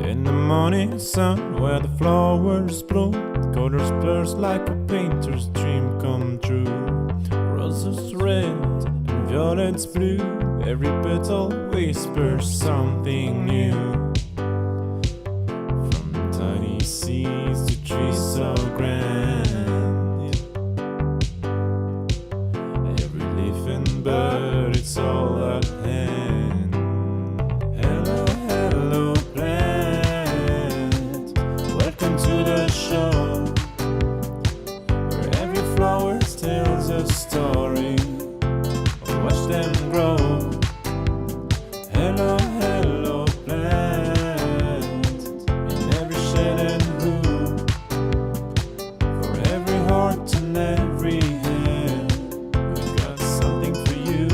In the morning sun where the flowers bloom, colors burst like a painter's dream come true. Roses red and violets blue, every petal whispers something new. From tiny seeds to trees so grand, every leaf and bird, it's all at hand. Hello, hello plant, welcome to the show, where every flower tells a story. Watch them grow. Hello, hello plant, in every shade and hue, for every heart and every hand, we've got something for you.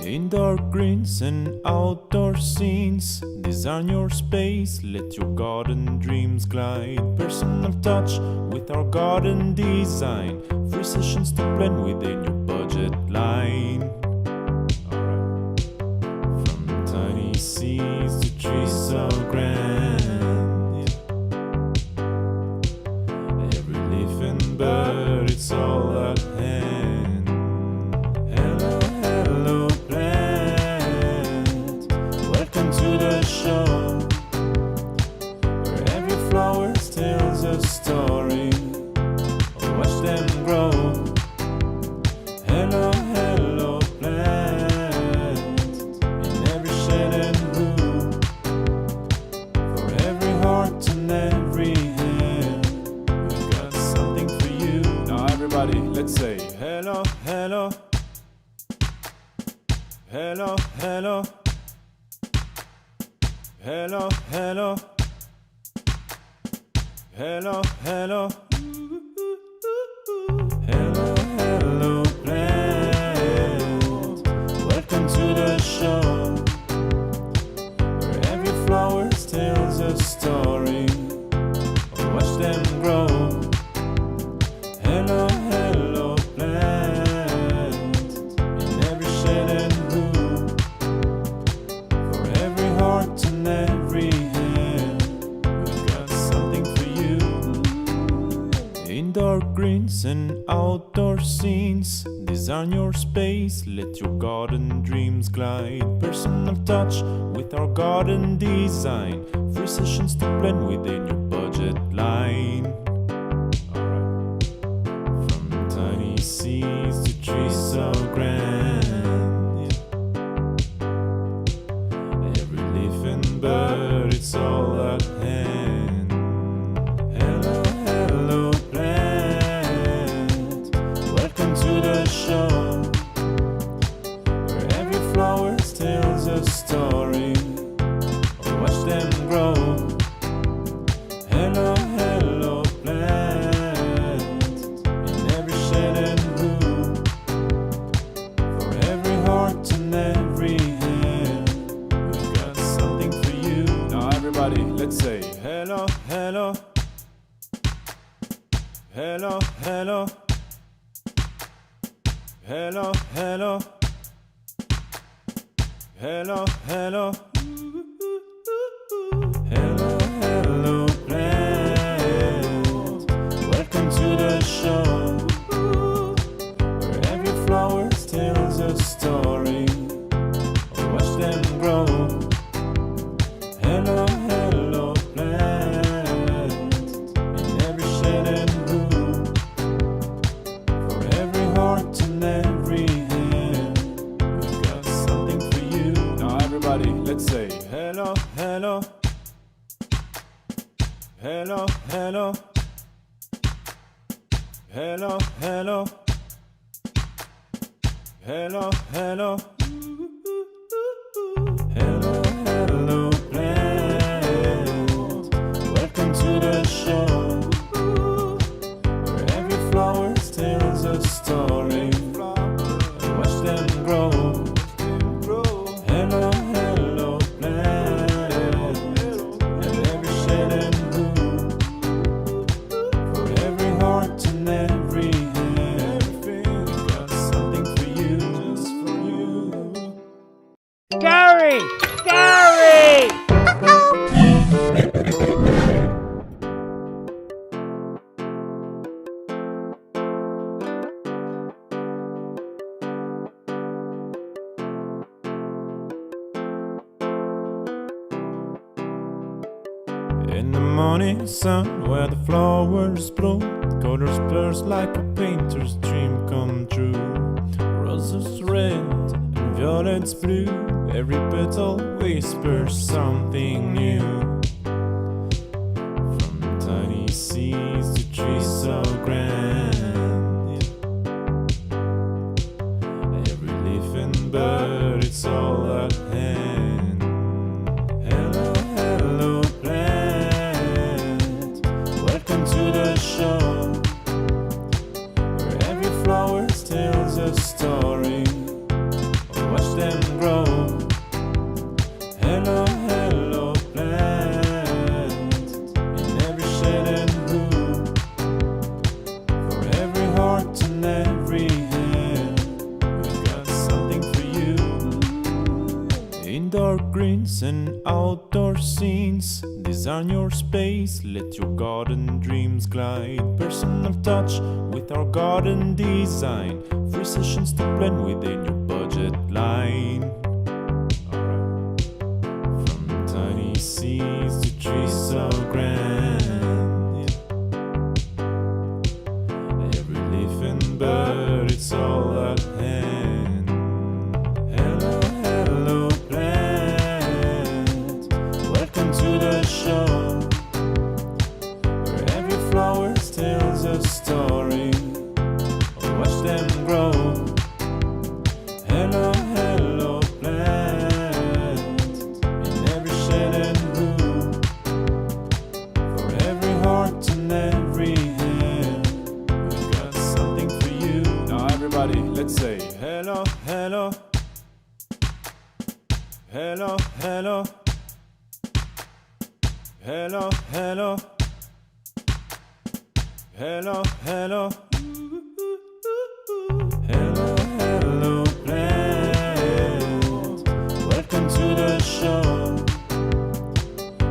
Indoor greens and outdoor scenes, design your space, let your garden dreams glide. Personal touch with our garden design, free sessions to blend within your budget line. From tiny seeds to trees so grand, every leaf and bird, it's all at hand. Hello, hello plant, welcome to the show, where every flower tells a story. Watch them grow. Hello, hello plant, in every shade and hue, for every heart and every hand, we've got something for you. Now everybody, let's say hello, hello, hello, hello, hello, hello, hello, hello. Hello, hello plant, welcome to the show, where every flower tells a story. Watch them grow. Hello, hello plant, in every shade and hue, for every heart and every hand, we've got something for you. Indoor greens and outdoor scenes, design your space, let your garden dreams glide. Personal touch with our garden design, free sessions to blend within your budget line. From tiny seeds to trees so grand, every leaf and bird, it's all at hand. Hello, hello plant, welcome to the show, where every flower tells a story. Watch them grow. Hello, hello plant, in every shade and hue, for every heart and every hand, we've got something for you. Now everybody, let's say hello, hello, hello, hello, hello, hello, hello, hello, hello, hello plant, welcome to the show, where every flower tells a story. Watch them grow. Hello, hello plant, in every shade and hue, for every heart and every hand, we've got something for you. Now everybody, let's say hello, hello, hello, hello, hello, hello, hello, hello, hello, hello plant, welcome to the show, where every flower tells a story. Watch them grow. Hello, hello plant, in every shade and hue, for every heart and every hand, we've got something for you, just for you. Gary! Gary! In the morning sun where the flowers bloom, colors burst like a painter's dream come true. Roses red and violets blue, every petal whispers something new. From tiny seeds to trees so grand, every leaf and bird, it's all at hand. Hello, hello plant, welcome to the show, where every flower tells a story. Watch them grow. Hello, hello plant, in every shade and hue, for every heart and every hand, we've got something for you. Indoor greens and outdoor scenes, design your space, let your garden dreams glide. Personal touch with our garden design, free sessions to blend within your budget line. From tiny seeds to trees so grand, every leaf and bird, it's all at hand. Hello, hello plant, welcome to the show, where every flower tells a story. Watch them grow. Hello, hello plant, in every shade and hue, for every heart and every hand, we've got something for you. Now everybody, let's say hello, hello, hello, hello, hello, hello, hello, hello. Hello, hello plant, welcome to the show,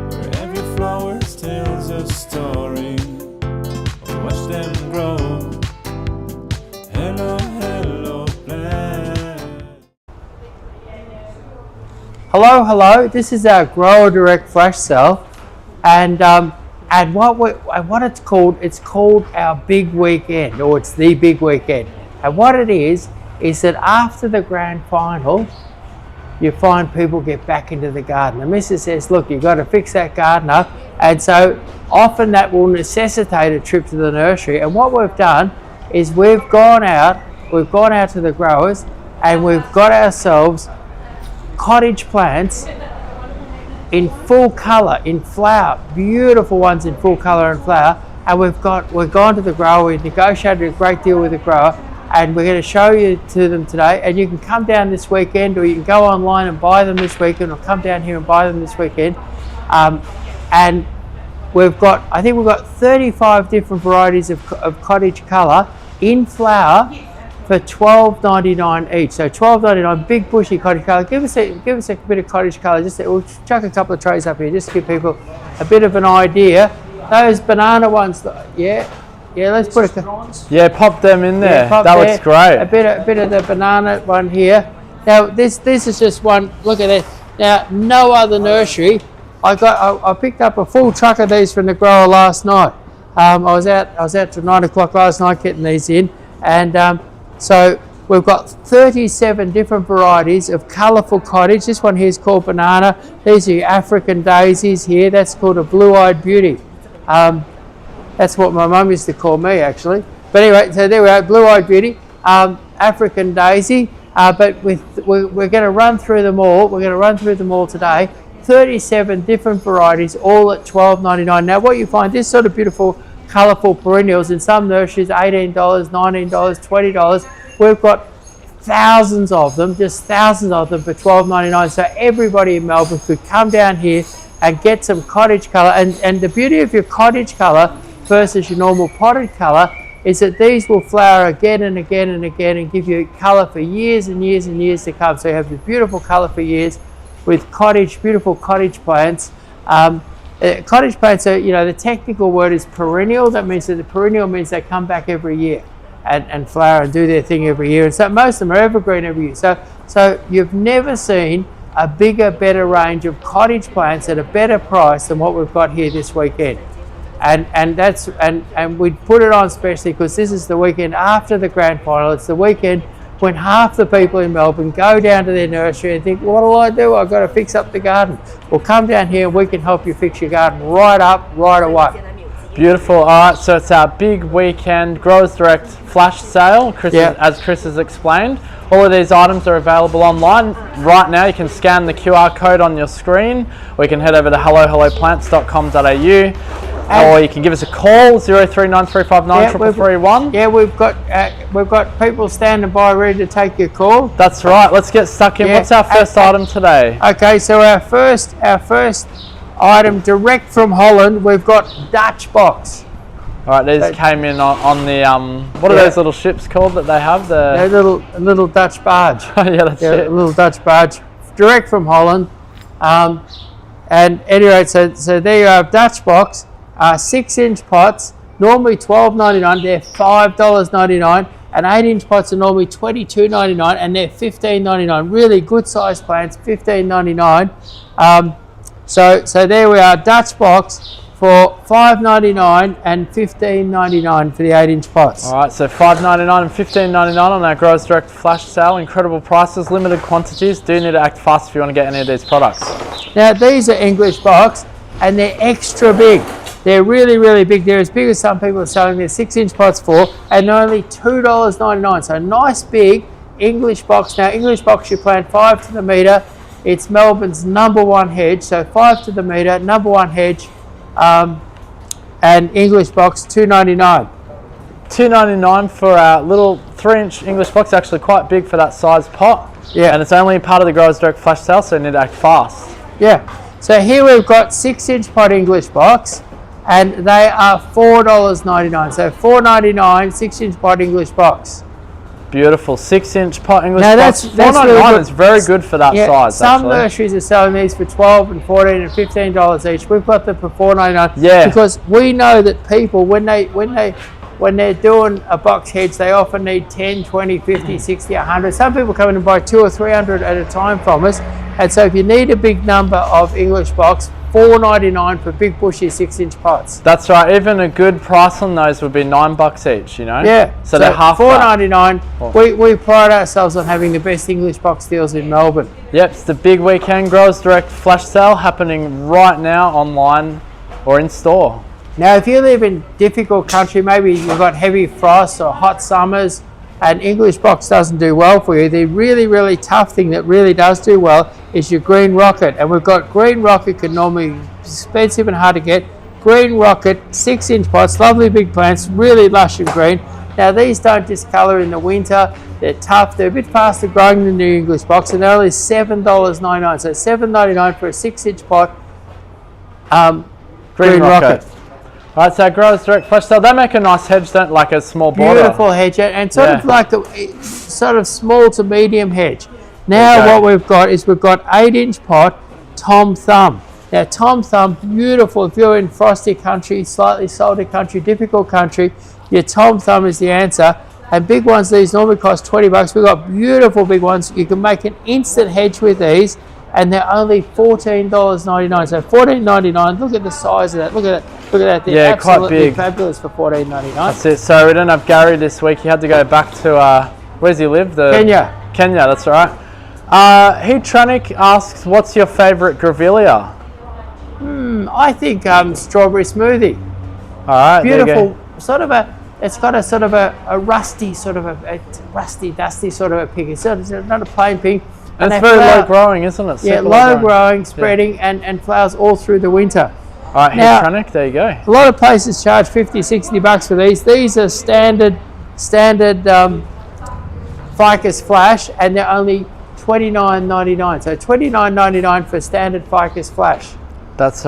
where every flower tells a story. Watch them grow. Hello, hello plant. Hello, hello. This is our Grower Direct Flash Sale, and what it's called our big weekend, or it's the big weekend. And what it is that after the grand final, you find people get back into the garden. The missus says, look, you've got to fix that garden up. And so often that will necessitate a trip to the nursery. And what we've done is we've gone out to the growers, and we've got ourselves cottage plants in full colour, in flower, beautiful ones in full colour and flower. And we've gone to the grower, we've negotiated a great deal with the grower, and we're going to show you to them today. And you can come down this weekend, or you can go online and buy them this weekend, or come down here and buy them this weekend. And I think we've got 35 different varieties of cottage colour in flower for $12.99 each. So $12.99, big bushy cottage colour. Give us a bit of cottage colour. We'll chuck a couple of trays up here just to give people a bit of an idea. Those banana ones, yeah, let's put a... Yeah, pop them in there. Yeah, that looks great. A bit of the banana one here. Now this is just one. Look at it. Now no other nursery. I picked up a full truck of these from the grower last night. I was out till 9 o'clock last night getting these in, and so we've got 37 different varieties of colourful cottage. This one here is called banana. These are your African daisies here. That's called a blue-eyed beauty. That's what my mum used to call me, actually. But anyway, so there we are, blue-eyed beauty, African daisy. But we're going to run through them all. We're going to run through them all today. 37 different varieties, all at $12.99. Now, what you find, this sort of beautiful, colourful perennials in some nurseries, $18, $19, $20. We've got thousands of them, just thousands of them for $12.99. So everybody in Melbourne could come down here and get some cottage colour. And the beauty of your cottage colour versus your normal potted colour is that these will flower again and again and again and give you colour for years and years and years to come. So you have the beautiful colour for years with beautiful cottage plants. Cottage plants are, the technical word is perennial. That means that the perennial means they come back every year and flower and do their thing every year. And so most of them are evergreen every year. So you've never seen a bigger, better range of cottage plants at a better price than what we've got here this weekend. And we put it on specially because this is the weekend after the grand final. It's the weekend when half the people in Melbourne go down to their nursery and think, what do I do? I've got to fix up the garden. Well, come down here and we can help you fix your garden right up, right away. Beautiful. All right, so it's our big weekend Growers Direct flash sale, as Chris has explained. All of these items are available online. Right now, you can scan the QR code on your screen, or you can head over to hellohelloplants.com.au. Or you can give us a call, 039359 Yeah, we've got people standing by ready to take your call. That's right. Let's get stuck in. What's our first item today? Okay, so our first item direct from Holland, we've got Dutch box. All right, these came in on the what are those little ships called that they have? A little Dutch barge. Yeah, that's it. A little Dutch barge, direct from Holland. And anyway, so there you have Dutch box. 6-inch pots, normally $12.99, they're $5.99, and 8-inch pots are normally $22.99, and they're $15.99. Really good sized plants, $15.99. So there we are, Dutch box for $5.99 and $15.99 for the 8-inch pots. All right, so $5.99 and $15.99 on our Growers Direct flash sale. Incredible prices, limited quantities. Do need to act fast if you want to get any of these products. Now these are English box, and they're extra big. They're really, really big. They're as big as some people are selling their 6-inch pots for, and only $2.99. So nice big English box. Now English box, you plant 5 to the metre. It's Melbourne's #1 hedge. So 5 to the metre, #1 hedge, and English box $2.99. $2.99 for our little 3-inch English box. Actually quite big for that size pot. Yeah. And it's only part of the Growers Direct flash sale, so you need to act fast. Yeah. So here we've got 6-inch pot English box, and they are $4.99. So $4.99, 6-inch pot English box. Beautiful, 6-inch pot English now box. $4.99 really is very good for that size. Some nurseries are selling these for $12 and $14 and $15 each. We've got them for $4.99. Yeah. Because we know that people, when they're doing a box hedge, they often need 10, 20, 50, 60, 100. Some people come in and buy 200 or 300 at a time from us. And so if you need a big number of English box, $4.99 for big bushy 6-inch pots. That's right. Even a good price on those would be $9 each, you know? Yeah. So they're half $4.99. We pride ourselves on having the best English box deals in Melbourne. Yep, it's the big weekend Growers Direct flash sale happening right now online or in store. Now, if you live in difficult country, maybe you've got heavy frosts or hot summers, and English box doesn't do well for you, the really, really tough thing that really does do well is your green rocket. And we've got green rocket, can normally be expensive and hard to get. Green rocket, 6-inch pots, lovely big plants, really lush and green. Now these don't discolour in the winter, they're tough, they're a bit faster growing than the English box, and they're only $7.99. So $7.99 for a 6-inch pot, green rocket. All right, so Growers Direct flash sale, they make a nice hedge, don't like a small border. Beautiful hedge, and sort of like a sort of small to medium hedge. Now what we've got is we've got 8-inch pot, Tom Thumb. Now Tom Thumb, beautiful. If you're in frosty country, slightly salty country, difficult country, your Tom Thumb is the answer. And big ones, these normally cost $20. We've got beautiful big ones. You can make an instant hedge with these, and they're only $14.99. So $14.99. Look at the size of that. Look at that. Look at that. They're absolutely quite big. Fabulous for $14.99. That's it. So we don't have Gary this week. He had to go back to where's he live? Kenya. Kenya. That's right. Heatronic asks, "What's your favourite grevillea?" I think strawberry smoothie. All right. Beautiful. Sort of a. It's got a sort of a rusty sort of a rusty, dusty sort of a pink. It's not a plain pink. And it's very low growing, isn't it? Yeah, low growing, spreading, and flowers all through the winter. All right, Heatronic, there you go. A lot of places charge $50, $60 for these. These are standard Ficus flash, and they're only $29.99. So $29.99 for standard Ficus flash. That's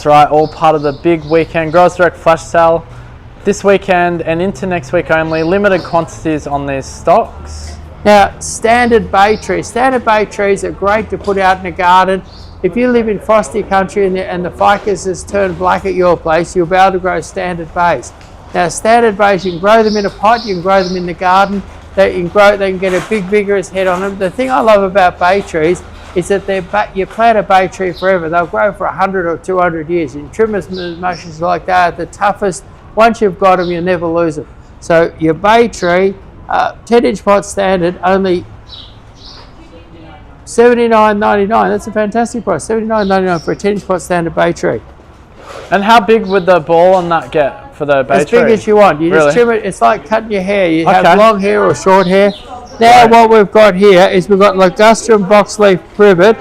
right. All part of the big weekend Growers Direct flash sale this weekend and into next week only. Limited quantities on these stocks. Now, standard bay trees. Standard bay trees are great to put out in a garden. If you live in frosty country and the ficus has turned black at your place, you'll be able to grow standard bays. Now, standard bays, you can grow them in a pot, you can grow them in the garden. They can get a big, vigorous head on them. The thing I love about bay trees is that you plant a bay tree forever. They'll grow for 100 or 200 years. In trimmers mushrooms like that, the toughest. Once you've got them, you never lose them. So your bay tree, 10-inch pot standard, only $79.99. That's a fantastic price. $79.99 for a 10-inch pot standard bay tree. And how big would the ball on that get for the bay tree? As big as you want. You just trim it. It's like cutting your hair. You have long hair or short hair. Now what we've got here is we've got Ligustrum box leaf privet,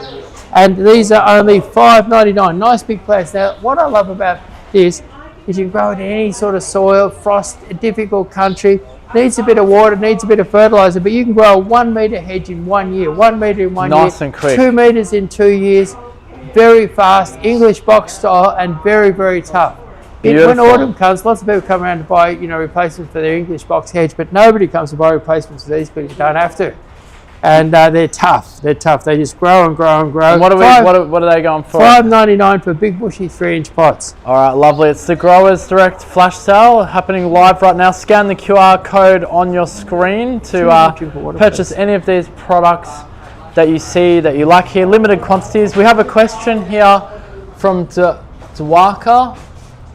and these are only $5.99. Nice big plants. Now what I love about this is you can grow it in any sort of soil, frost, difficult country. Needs a bit of water, needs a bit of fertilizer, but you can grow a 1 metre hedge in 1 year. 1 metre in 1 year. Nice and quick. 2 metres in 2 years. Very fast, English box style, and very, very tough. When autumn comes, lots of people come around to buy, replacements for their English box hedge, but nobody comes to buy replacements for these because you don't have to. And they're tough. They're tough. They just grow and grow and grow. And what are they going for? $5.99 for big bushy 3-inch pots. All right, lovely. It's the Growers Direct flash sale happening live right now. Scan the QR code on your screen to purchase any of these products that you see that you like here. Limited quantities. We have a question here from Dwaka.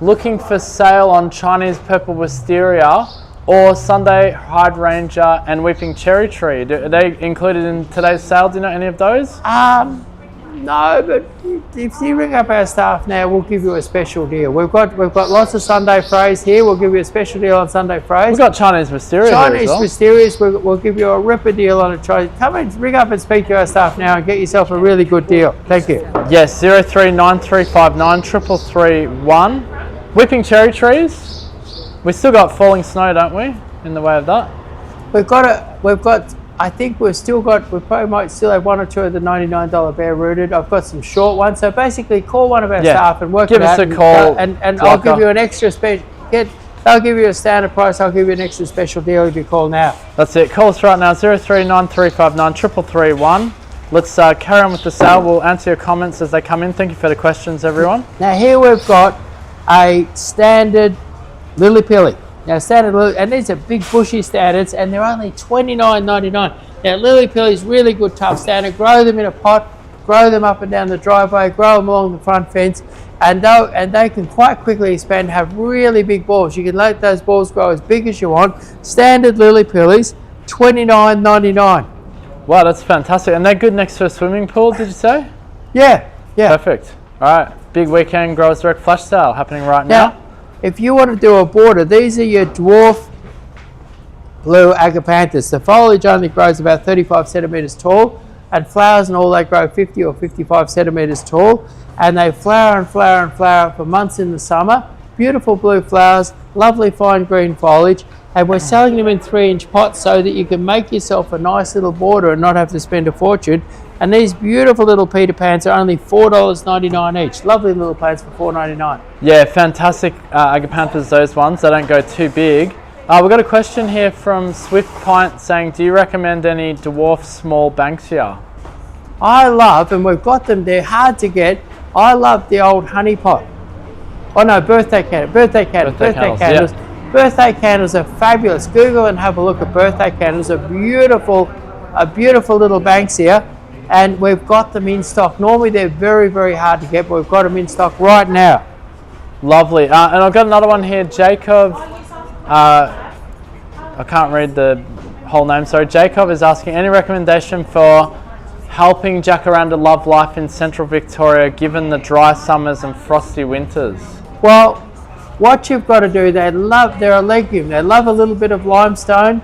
Looking for sale on Chinese purple wisteria or Sunday hydrangea and weeping cherry tree. Are they included in today's sale? Do you know any of those? No, but if you ring up our staff now, we'll give you a special deal. We've got lots of Sunday frays here. We'll give you a special deal on Sunday frays. We've got Chinese wisteria. Chinese wisterias, we'll give you a ripper deal on a try. Come and ring up and speak to our staff now and get yourself a really good deal. Thank you. Yes, 0393593331. Whipping cherry trees. We still got falling snow, don't we? In the way of that. I think we probably might still have 1 or 2 of the $99 bare rooted. I've got some short ones. So basically call one of our staff and work it out. Give us a call. And I'll give you an extra special. They'll give you a standard price. I'll give you an extra special deal if you call now. That's it. Call us right now, 0393593331. Let's carry on with the sale. We'll answer your comments as they come in. Thank you for the questions, everyone. Now here we've got a standard Lily Pilly. Now standard Lily, and these are big bushy standards, and they're only $29.99. Now Lily Pilly is really good tough standard. Grow them in a pot, grow them up and down the driveway, grow them along the front fence, and they can quite quickly expand, have really big balls. You can let those balls grow as big as you want. Standard Lily Pillies, $29.99. Wow, that's fantastic. And they're good next to a swimming pool, did you say? Yeah. Perfect. All right, big weekend Growers Direct flash sale happening right now. If you want to do a border, these are your dwarf blue agapanthus. The foliage only grows about 35 centimetres tall, and flowers and all they grow 50 or 55 centimetres tall, and they flower and flower and flower for months in the summer. Beautiful blue flowers, lovely fine green foliage, and we're selling them in 3-inch pots so that you can make yourself a nice little border and not have to spend a fortune. And these beautiful little Peter Pans are only $4.99 each. Lovely little plants for $4.99. Yeah, fantastic agapanthus, those ones. They don't go too big. We've got a question here from Swift Pint saying, do you recommend any dwarf small Banksia? I love, and we've got them, they're hard to get. I love the old honey pot. Oh no, birthday candles. Birthday candles. Yeah. Birthday candles are fabulous. Google and have a look at birthday candles. A beautiful little Banksia. And we've got them in stock. Normally they're very, very hard to get, but we've got them in stock right now. Lovely. And I've got another one here, Jacob. I can't read the whole name. Sorry, Jacob is asking any recommendation for helping jacaranda love life in central Victoria given the dry summers and frosty winters? Well, what you've got to do, they're a legume. They love a little bit of limestone.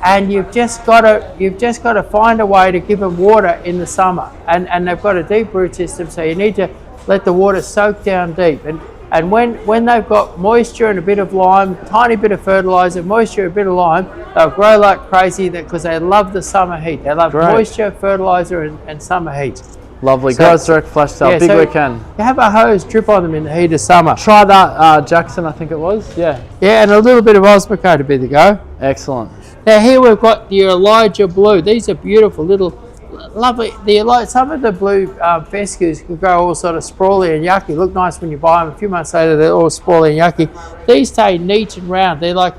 And you've just got to find a way to give them water in the summer, and they've got a deep root system, so you need to let the water soak down deep. And when they've got moisture and a bit of lime, tiny bit of fertilizer, moisture, a bit of lime, they'll grow like crazy because they love the summer heat. They love moisture, fertilizer, and summer heat. Lovely. Growers Direct flash sale, big weekend. You have a hose drip on them in the heat of summer. Try that, Jackson, I think it was. Yeah, and a little bit of Osmocote to be the go. Excellent. Now here we've got the Elijah Blue. These are beautiful little, lovely. Some of the blue fescues can grow all sort of sprawly and yucky. Look nice when you buy them. A few months later, they're all sprawly and yucky. These stay neat and round. They're like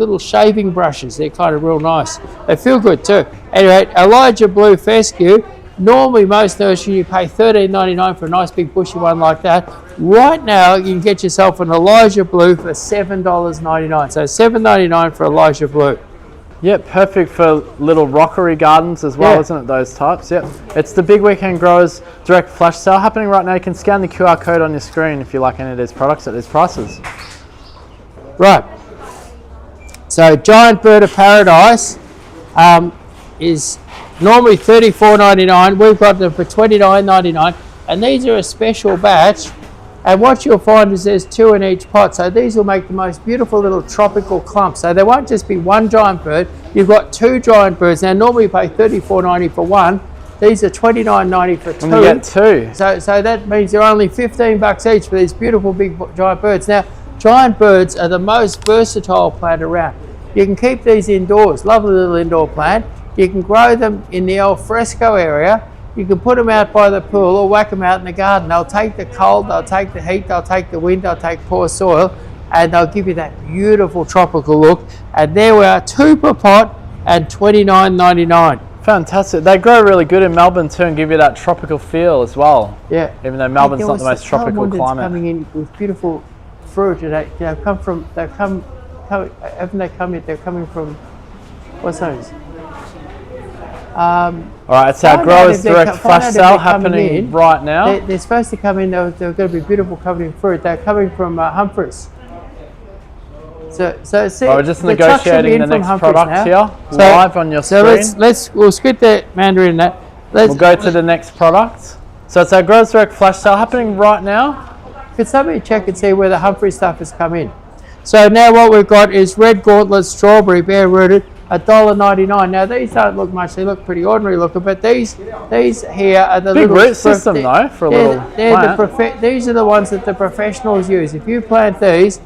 little shaving brushes. They're kind of real nice. They feel good too. Anyway, Elijah Blue fescue, normally most nurseries you pay $13.99 for a nice big bushy one like that. Right now you can get yourself an Elijah Blue for $7.99. So $7.99 for Elijah Blue. Yep, perfect for little rockery gardens as well, isn't it, those types? Yep. It's the Big Weekend Growers direct flash sale happening right now. You can scan the QR code on your screen if you like any of these products at these prices. Right. So Giant Bird of Paradise is normally $34.99. We've got them for $29.99. And these are a special batch. And what you'll find is there's 2 in each pot. So these will make the most beautiful little tropical clumps. So there won't just be one giant bird. You've got 2 giant birds. Now normally you pay $34.90 for one. These are $29.90 for 2. And you get 2. So that means they're only $15 each for these beautiful big giant birds. Now giant birds are the most versatile plant around. You can keep these indoors. Lovely little indoor plant. You can grow them in the al fresco area. You can put them out by the pool or whack them out in the garden. They'll take the cold, they'll take the heat, they'll take the wind, they'll take poor soil, and they'll give you that beautiful tropical look. And there we are, 2 per pot and $29.99. Fantastic. They grow really good in Melbourne too and give you that tropical feel as well. Yeah. Even though Melbourne's not the most tropical climate. Coming in with beautiful fruit, and they've come haven't they come yet? They're coming from, what's those? Alright, it's our Growers Direct flash sale happening right now. They're supposed to come in, they're going to be beautiful covered in fruit. They're coming from Humphreys. So see, we're just negotiating the next product here, live on your screen. So we'll skip the mandarin in that. We'll go to the next product. So it's our Growers Direct flash sale happening right now. Could somebody check and see where the Humphrey stuff has come in? So now what we've got is Red Gauntlet Strawberry Bare Rooted, $1.99. Now these don't look much, they look pretty ordinary looking, but these here are the big little root system though for a little plant. These are the ones that the professionals use. If you plant these,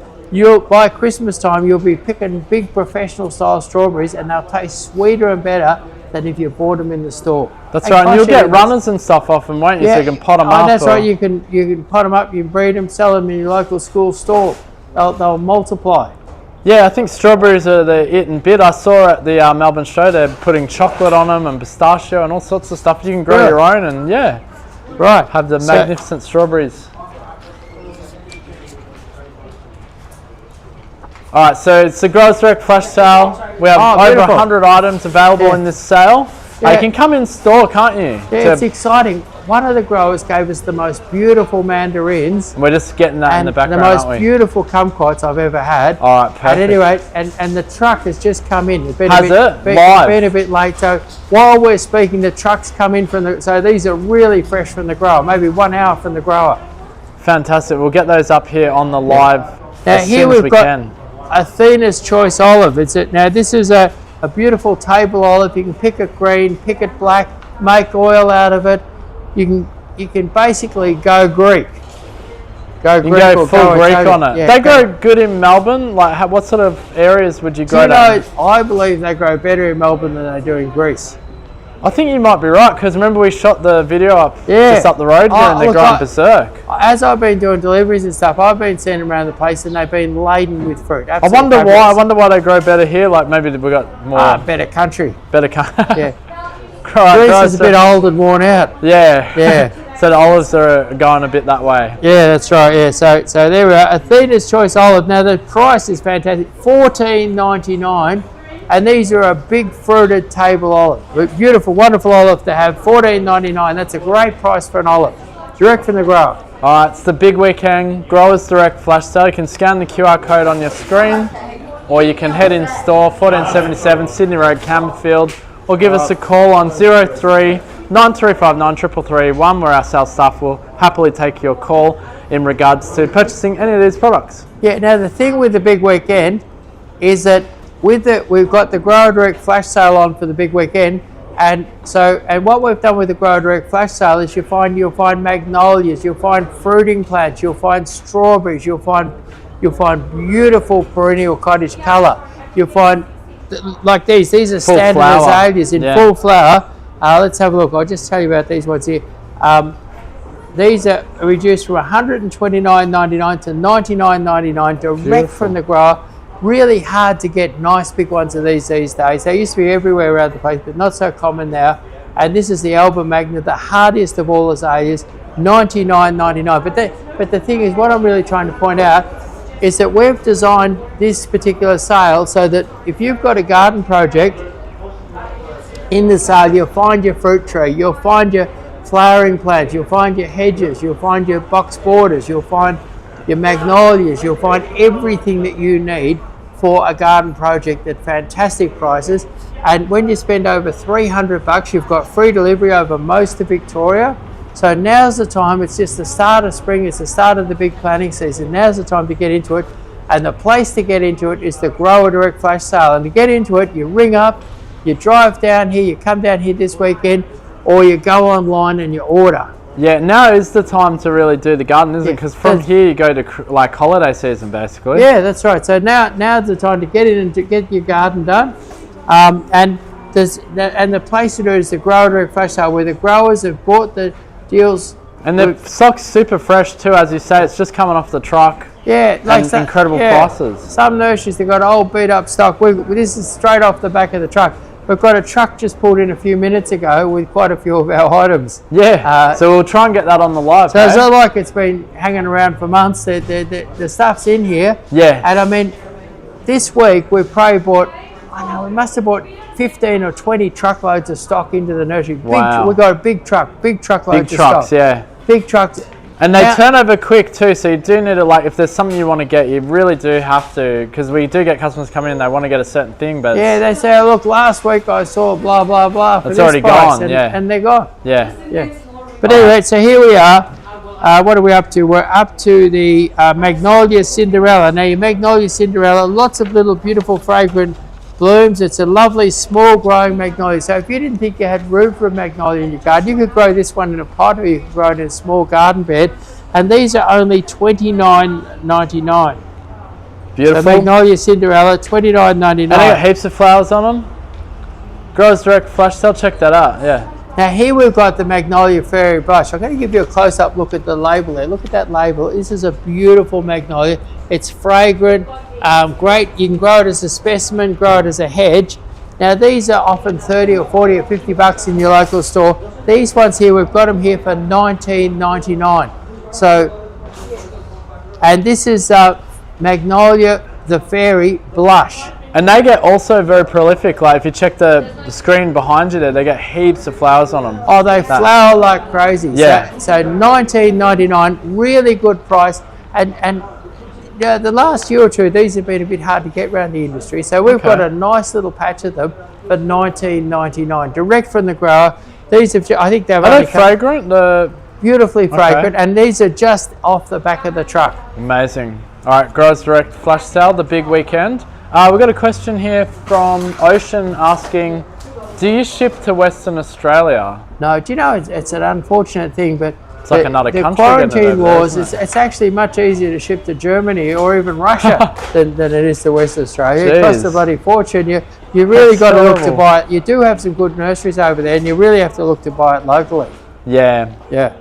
by Christmas time you'll be picking big professional style strawberries, and they'll taste sweeter and better than if you bought them in the store. That's right, and you'll get runners and stuff off them, won't you? So you can pot them up. That's right, you can pot them up, you can breed them, sell them in your local school store. They'll multiply. Yeah, I think strawberries are the it and bit. I saw at the Melbourne show they're putting chocolate on them and pistachio and all sorts of stuff. You can grow your own and have the magnificent strawberries. Alright, so it's the Growers Direct flash sale. We have over 100 items available in this sale. You can come in store, can't you? Yeah, it's exciting. One of the growers gave us the most beautiful mandarins. We're just getting that in the background, the most beautiful kumquats I've ever had. Alright, perfect. At any rate, and the truck has just come in. It's been Live. Been a bit late. So while we're speaking, the trucks come in from the, so these are really fresh from the grower, maybe 1 hour from the grower. Fantastic. We'll get those up here on the live as soon as we can. Athena's Choice Olive. Now this is a beautiful table olive. You can pick it green, pick it black, make oil out of it. You can basically go Greek. Go full Greek on it. They grow good in Melbourne. Like, what sort of areas would you grow? I believe they grow better in Melbourne than they do in Greece. I think you might be right, because remember we shot the video up just up the road here and they're growing berserk. As I've been doing deliveries and stuff, I've been sending them around the place and they've been laden with fruit. I wonder why they grow better here. Like maybe we got more better country. Better country. Yeah. Greece is a bit old and worn out. Yeah. So the olives are going a bit that way. Yeah, that's right. Yeah. So there we are. Athena's Choice Olive. Now the price is fantastic. $14.99. And these are a big fruited table olive. Beautiful, wonderful olive to have. $14.99. That's a great price for an olive. Direct from the grower. Alright, it's the Big Weekend Growers Direct flash sale. You can scan the QR code on your screen, or you can head in store, 1477 Sydney Road, Campbellfield, or give us a call on 03 9359 3331, where our sales staff will happily take your call in regards to purchasing any of these products. Yeah, now the thing with the Big Weekend is that we've got the Grower Direct flash sale on for the Big Weekend, and what we've done with the Grower Direct flash sale is you'll find magnolias, you'll find fruiting plants, you'll find strawberries, you'll find beautiful perennial cottage colour. You'll find like these are full standard azaleas in full flower. Let's have a look. I'll just tell you about these ones here. These are reduced from $129.99 to $99.99 direct from the grower. Really hard to get nice big ones of these days. They used to be everywhere around the place, but not so common now. And this is the Alba Magna, the hardiest of all azaleas, $99.99. But the thing is, what I'm really trying to point out is that we've designed this particular sale so that if you've got a garden project, in the sale you'll find your fruit tree, you'll find your flowering plants, you'll find your hedges, you'll find your box borders, you'll find your magnolias, you'll find everything that you need for a garden project at fantastic prices. And when you spend over $300, you've got free delivery over most of Victoria. So now's the time. It's just the start of spring, it's the start of the big planting season. Now's the time to get into it, and the place to get into it is the Grower Direct Flash Sale. And to get into it, you ring up, you drive down here, you come down here this weekend, or you go online and you order. Yeah, now is the time to really do the garden, isn't it? Because from here you go to like holiday season, basically. Yeah, that's right. So now's the time to get in and to get your garden done. And the place to do it is the Grower Direct Flash Sale, where the growers have bought the deals. And the stock's super fresh too, as you say. It's just coming off the truck. Yeah, like incredible prices. Some nurseries, they've got old beat up stock. This is straight off the back of the truck. We've got a truck just pulled in a few minutes ago with quite a few of our items. Yeah, so we'll try and get that on the live. So it's not like it's been hanging around for months. The stuff's in here. Yeah. And I mean, this week we've probably bought, we must have bought 15 or 20 truckloads of stock into the nursery. Wow. We've got a big truckloads of stock. Yeah. Big trucks. And they turn over quick too, so you do need to, like, if there's something you want to get, you really do have to, because we do get customers coming in, they want to get a certain thing, but... Yeah, they say, oh, look, last week I saw blah, blah, blah. It's already gone, and they're gone. Yeah. Yeah. But anyway, so here we are. What are we up to? We're up to the Magnolia Cinderella. Now, your Magnolia Cinderella, lots of little beautiful fragrant blooms. It's a lovely small growing magnolia. So if you didn't think you had room for a magnolia in your garden, you could grow this one in a pot, or you could grow it in a small garden bed. And these are only $29.99. Beautiful. So Magnolia Cinderella, $29.99. And they got heaps of flowers on them. Growers Direct Flash Sale, check that out, yeah. Now here we've got the Magnolia Fairy Blush. I'm going to give you a close-up look at the label there. Look at that label. This is a beautiful magnolia. It's fragrant, great. You can grow it as a specimen, grow it as a hedge. Now these are often 30 or 40 or 50 bucks in your local store. These ones here, we've got them here for $19.99. So, and this is Magnolia the Fairy Blush. And they get also very prolific. Like if you check the screen behind you there, they get heaps of flowers on them. Oh, they flower like crazy. Yeah. So $19.99, really good price. And yeah, the last year or two, these have been a bit hard to get around the industry. So we've got a nice little patch of them for $19.99, direct from the grower. These have, I think they've. Are they fragrant? Beautifully fragrant, and these are just off the back of the truck. Amazing. All right, Growers Direct Flash Sale, the big weekend. We've got a question here from Ocean asking, do you ship to Western Australia? No, do you know, it's an unfortunate thing, but it's like another country. The quarantine laws, it's actually much easier to ship to Germany or even Russia than it is to Western Australia. Jeez. It costs a bloody fortune. You really got to look to buy it. You do have some good nurseries over there, and you really have to look to buy it locally. Yeah. Yeah.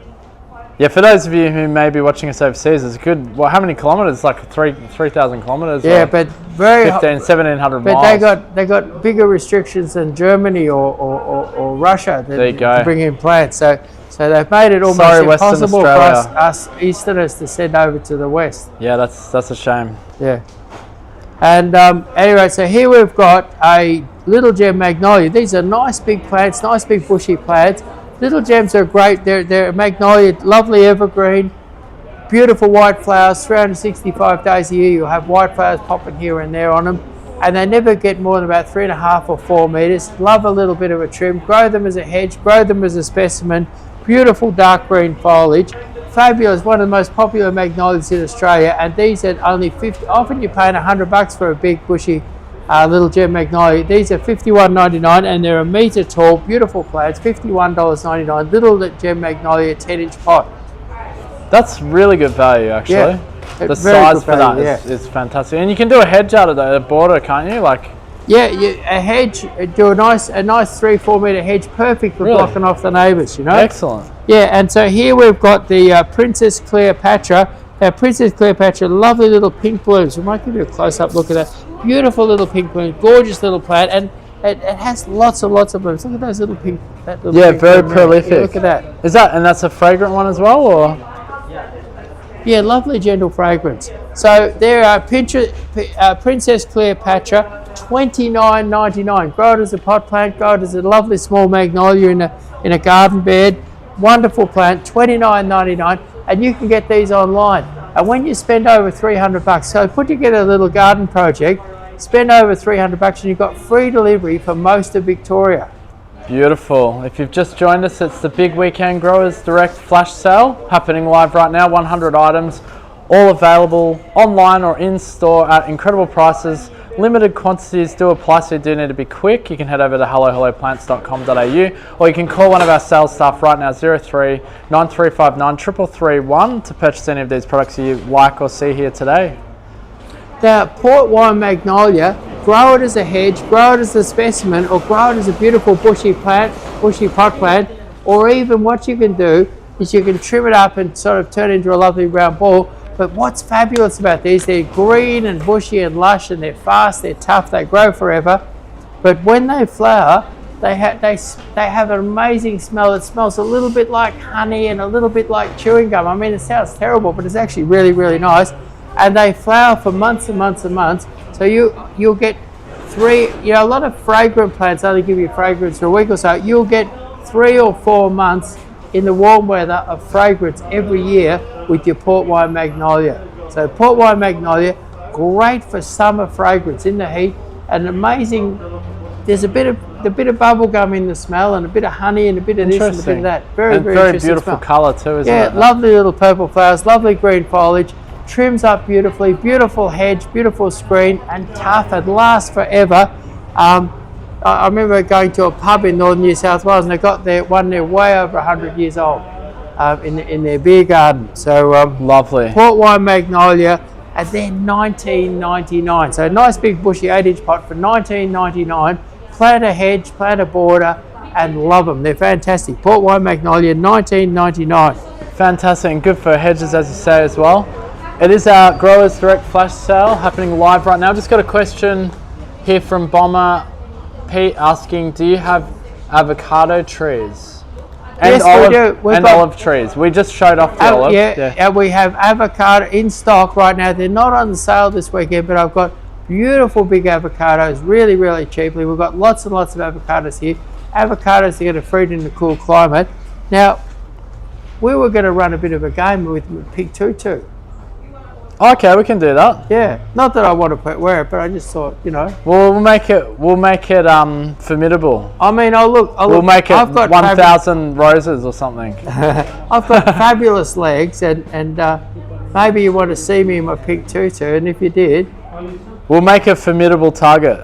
Yeah, for those of you who may be watching us overseas, it's good. Well, how many kilometres? Like 3,000 kilometres? Yeah, but very 1,700 miles. But they got bigger restrictions than Germany or Russia to bring in plants. So they've made it almost impossible for us Easterners to send over to the West. Yeah, that's a shame. Yeah. And anyway, so here we've got a Little Gem Magnolia. These are nice big plants, nice big bushy plants. Little Gems are great. They're a magnolia, lovely evergreen, beautiful white flowers. 365 days a year, you'll have white flowers popping here and there on them. And they never get more than about 3.5 or 4 meters. Love a little bit of a trim. Grow them as a hedge, grow them as a specimen. Beautiful dark green foliage. Fabulous, one of the most popular magnolias in Australia. And these are only 50, often you're paying $100 for a big bushy Little Gem Magnolia. These are $51.99 and they're a metre tall, beautiful plants, $51.99. Little Gem Magnolia 10-inch pot. That's really good value, actually. Yeah, the size for value, that is fantastic. And you can do a hedge out of the border, can't you? Like, yeah, a hedge, do a nice 3-4 metre hedge, perfect for blocking off the neighbours, you know? Excellent. Yeah, and so here we've got the Princess Cleopatra. Now, Princess Cleopatra, lovely little pink blooms. We might give you a close-up look at that. Beautiful little pink bloom, gorgeous little plant. It has lots and lots of blooms. Look at those little pink. That little Yeah, pink very bloom there. prolific. Yeah, look at that. Is that, and that's a fragrant one as well, or? Yeah, lovely gentle fragrance. So there are Princess Cleopatra, $29.99. Grow it as a pot plant. Grow it as a lovely small magnolia in a garden bed. Wonderful plant, $29.99, and you can get these online. And when you spend over $300, so put together a little garden project, spend over $300, and you've got free delivery for most of Victoria. Beautiful. If you've just joined us, it's the Big Weekend Growers Direct Flash Sale happening live right now. 100 items, all available online or in store at incredible prices. Limited quantities do apply, so you do need to be quick. You can head over to hellohelloplants.com.au, or you can call one of our sales staff right now, 03 9359 3331, to purchase any of these products you like or see here today. Now, port wine magnolia, grow it as a hedge, grow it as a specimen, or grow it as a beautiful bushy plant, bushy pot plant, or even what you can do is you can trim it up and sort of turn it into a lovely round ball. But what's fabulous about these, they're green and bushy and lush, and they're fast, they're tough, they grow forever. But when they flower, they have an amazing smell. It smells a little bit like honey and a little bit like chewing gum. I mean, it sounds terrible, but it's actually really, really nice. And they flower for months and months and months. So you'll get a lot of fragrant plants only give you fragrance for a week or so. You'll get 3 or 4 months in the warm weather of fragrance every year with your port wine magnolia. So port wine magnolia, great for summer fragrance in the heat, and amazing. There's a bit of bubble gum in the smell, and a bit of honey, and a bit of this and a bit of that. Very interesting beautiful smell. colour too, isn't it? Yeah, lovely little purple flowers, lovely green foliage, trims up beautifully, beautiful hedge, beautiful screen, and tough and lasts forever. I remember going to a pub in northern New South Wales, and they got one there way over 100 years old in their beer garden. So lovely. Port wine magnolia, and they're $19.99. So a nice big bushy 8-inch pot for $19.99. Plant a hedge, plant a border, and love them. They're fantastic. Port wine magnolia, $19.99. Fantastic, and good for hedges, as you say, as well. It is our Growers Direct Flash Sale happening live right now. I've just got a question here from Bomber Pete asking, do you have avocado trees? And yes, olive, we do. And olive trees. We just showed off the olive. Yeah, we have avocado in stock right now. They're not on sale this weekend, but I've got beautiful big avocados, really, really cheaply. We've got lots and lots of avocados here. Avocados are going to fruit in a cool climate. Now, we were going to run a bit of a game with Pig Tutu. Okay, we can do that. Yeah, not that I want to wear it, but I just thought, Well, we'll make it formidable. I mean, We'll make it 1,000 roses or something. I've got fabulous legs, and maybe you want to see me in my Pig Tutu, and if you did, we'll make a formidable target.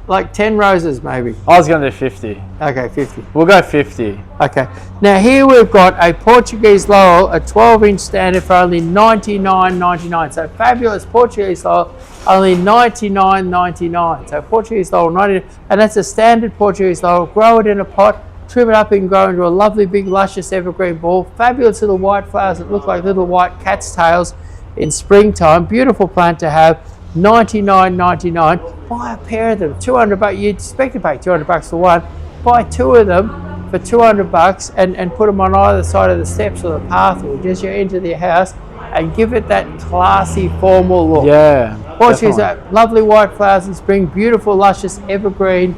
Like 10 roses, maybe. I was going to do 50. Okay, 50. We'll go 50. Okay. Now here we've got a Portuguese Laurel, a 12-inch standard for only $99.99. So fabulous Portuguese Laurel, only $99.99. So Portuguese Laurel, $99, and that's a standard Portuguese Laurel. Grow it in a pot, trim it up and grow into a lovely big luscious evergreen ball. Fabulous little white flowers that look like little white cat's tails in springtime. Beautiful plant to have. $99.99. Buy a pair of them, $200. You'd expect to pay $200 for one. Buy 2 of them for $200 and put them on either side of the steps or the path, or just you enter their house, and give it that classy, formal look. Yeah. Portuguese, lovely white flowers in spring, beautiful, luscious, evergreen,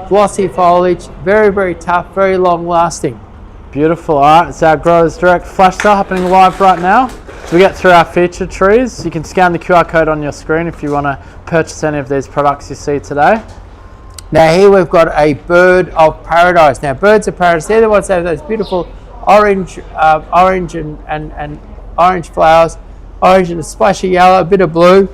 glossy foliage, very, very tough, very long lasting. Beautiful. All right, it's our Growers Direct Flash Sale happening live right now. So we get through our featured trees. You can scan the QR code on your screen if you want to purchase any of these products you see today. Now here we've got a bird of paradise. Now birds of paradise, they're the ones that have those beautiful orange and orange flowers, orange and a splash of yellow, a bit of blue.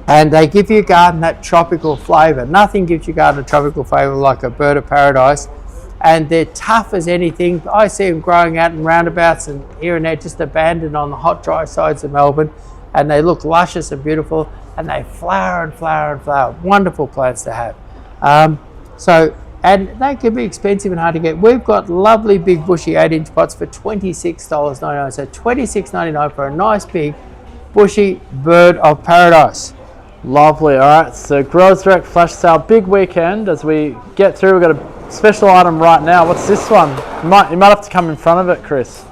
And they give your garden that tropical flavour. Nothing gives your garden a tropical flavour like a bird of paradise. And they're tough as anything. I see them growing out in roundabouts and here and there, just abandoned on the hot, dry sides of Melbourne. And they look luscious and beautiful, and they flower and flower and flower. Wonderful plants to have. And they can be expensive and hard to get. We've got lovely big bushy 8-inch pots for $26.99. So $26.99 for a nice big bushy bird of paradise. Lovely. All right, so Growers Direct flash sale, big weekend. As we get through, we've got a special item right now. What's this one? You might have to come in front of it, Chris.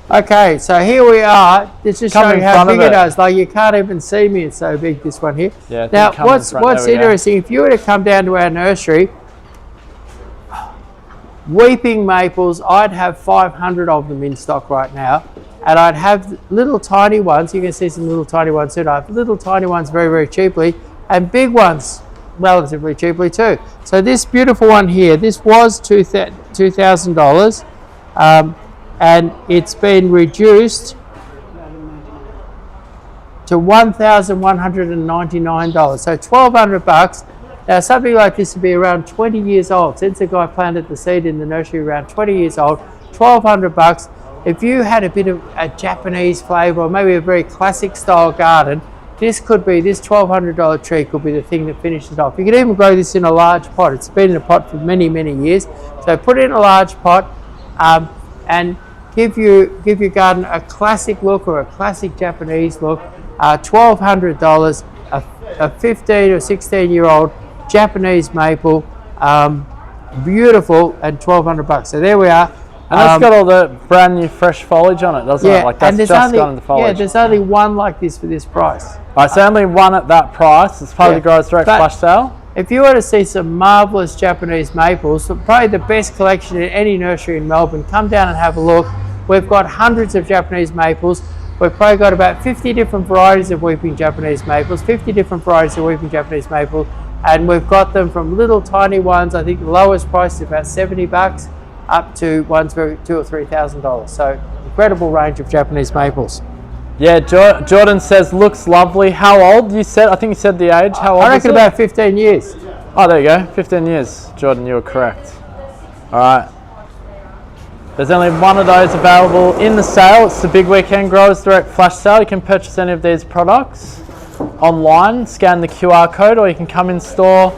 Okay, so here we are. This is Come showing in how front big of it it. is. Like you can't even see me. It's so big, this one here. Yeah, I think now, come in front. what's There we go. interesting, if you were to come down to our nursery, weeping maples, I'd have 500 of them in stock right now. And I'd have little tiny ones. You can see some little tiny ones soon. I have little tiny ones very, very cheaply, and big ones relatively cheaply too. So this beautiful one here, this was $2,000, and it's been reduced to $1,199. So $1,200. Now something like this would be around 20 years old. Since the guy planted the seed in the nursery, around 20 years old, $1,200. If you had a bit of a Japanese flavour or maybe a very classic style garden, this $1,200 tree could be the thing that finishes off. You could even grow this in a large pot. It's been in a pot for many, many years. So put it in a large pot and give your garden a classic look or a classic Japanese look. $1,200, a 15 or 16-year-old Japanese maple, beautiful, and $1,200. So there we are. And that's got all the brand new fresh foliage on it, doesn't it? Like that's just gone into foliage. Yeah, there's only one like this for this price. Alright, so only one at that price. It's part of the Growers Direct flash sale. If you want to see some marvellous Japanese maples, probably the best collection in any nursery in Melbourne, come down and have a look. We've got hundreds of Japanese maples. We've probably got about 50 different varieties of weeping Japanese maples, 50 different varieties of weeping Japanese maple, and we've got them from little tiny ones. I think the lowest price is about $70, up to ones for $2,000 or $3,000. So incredible range of Japanese maples. Yeah, Jordan says looks lovely. How old? I think you said the age. How old? I reckon about 15 years. Oh, there you go. 15 years. Jordan, you were correct. All right. There's only one of those available in the sale. It's the big weekend Growers Direct flash sale. You can purchase any of these products online, scan the QR code, or you can come in store,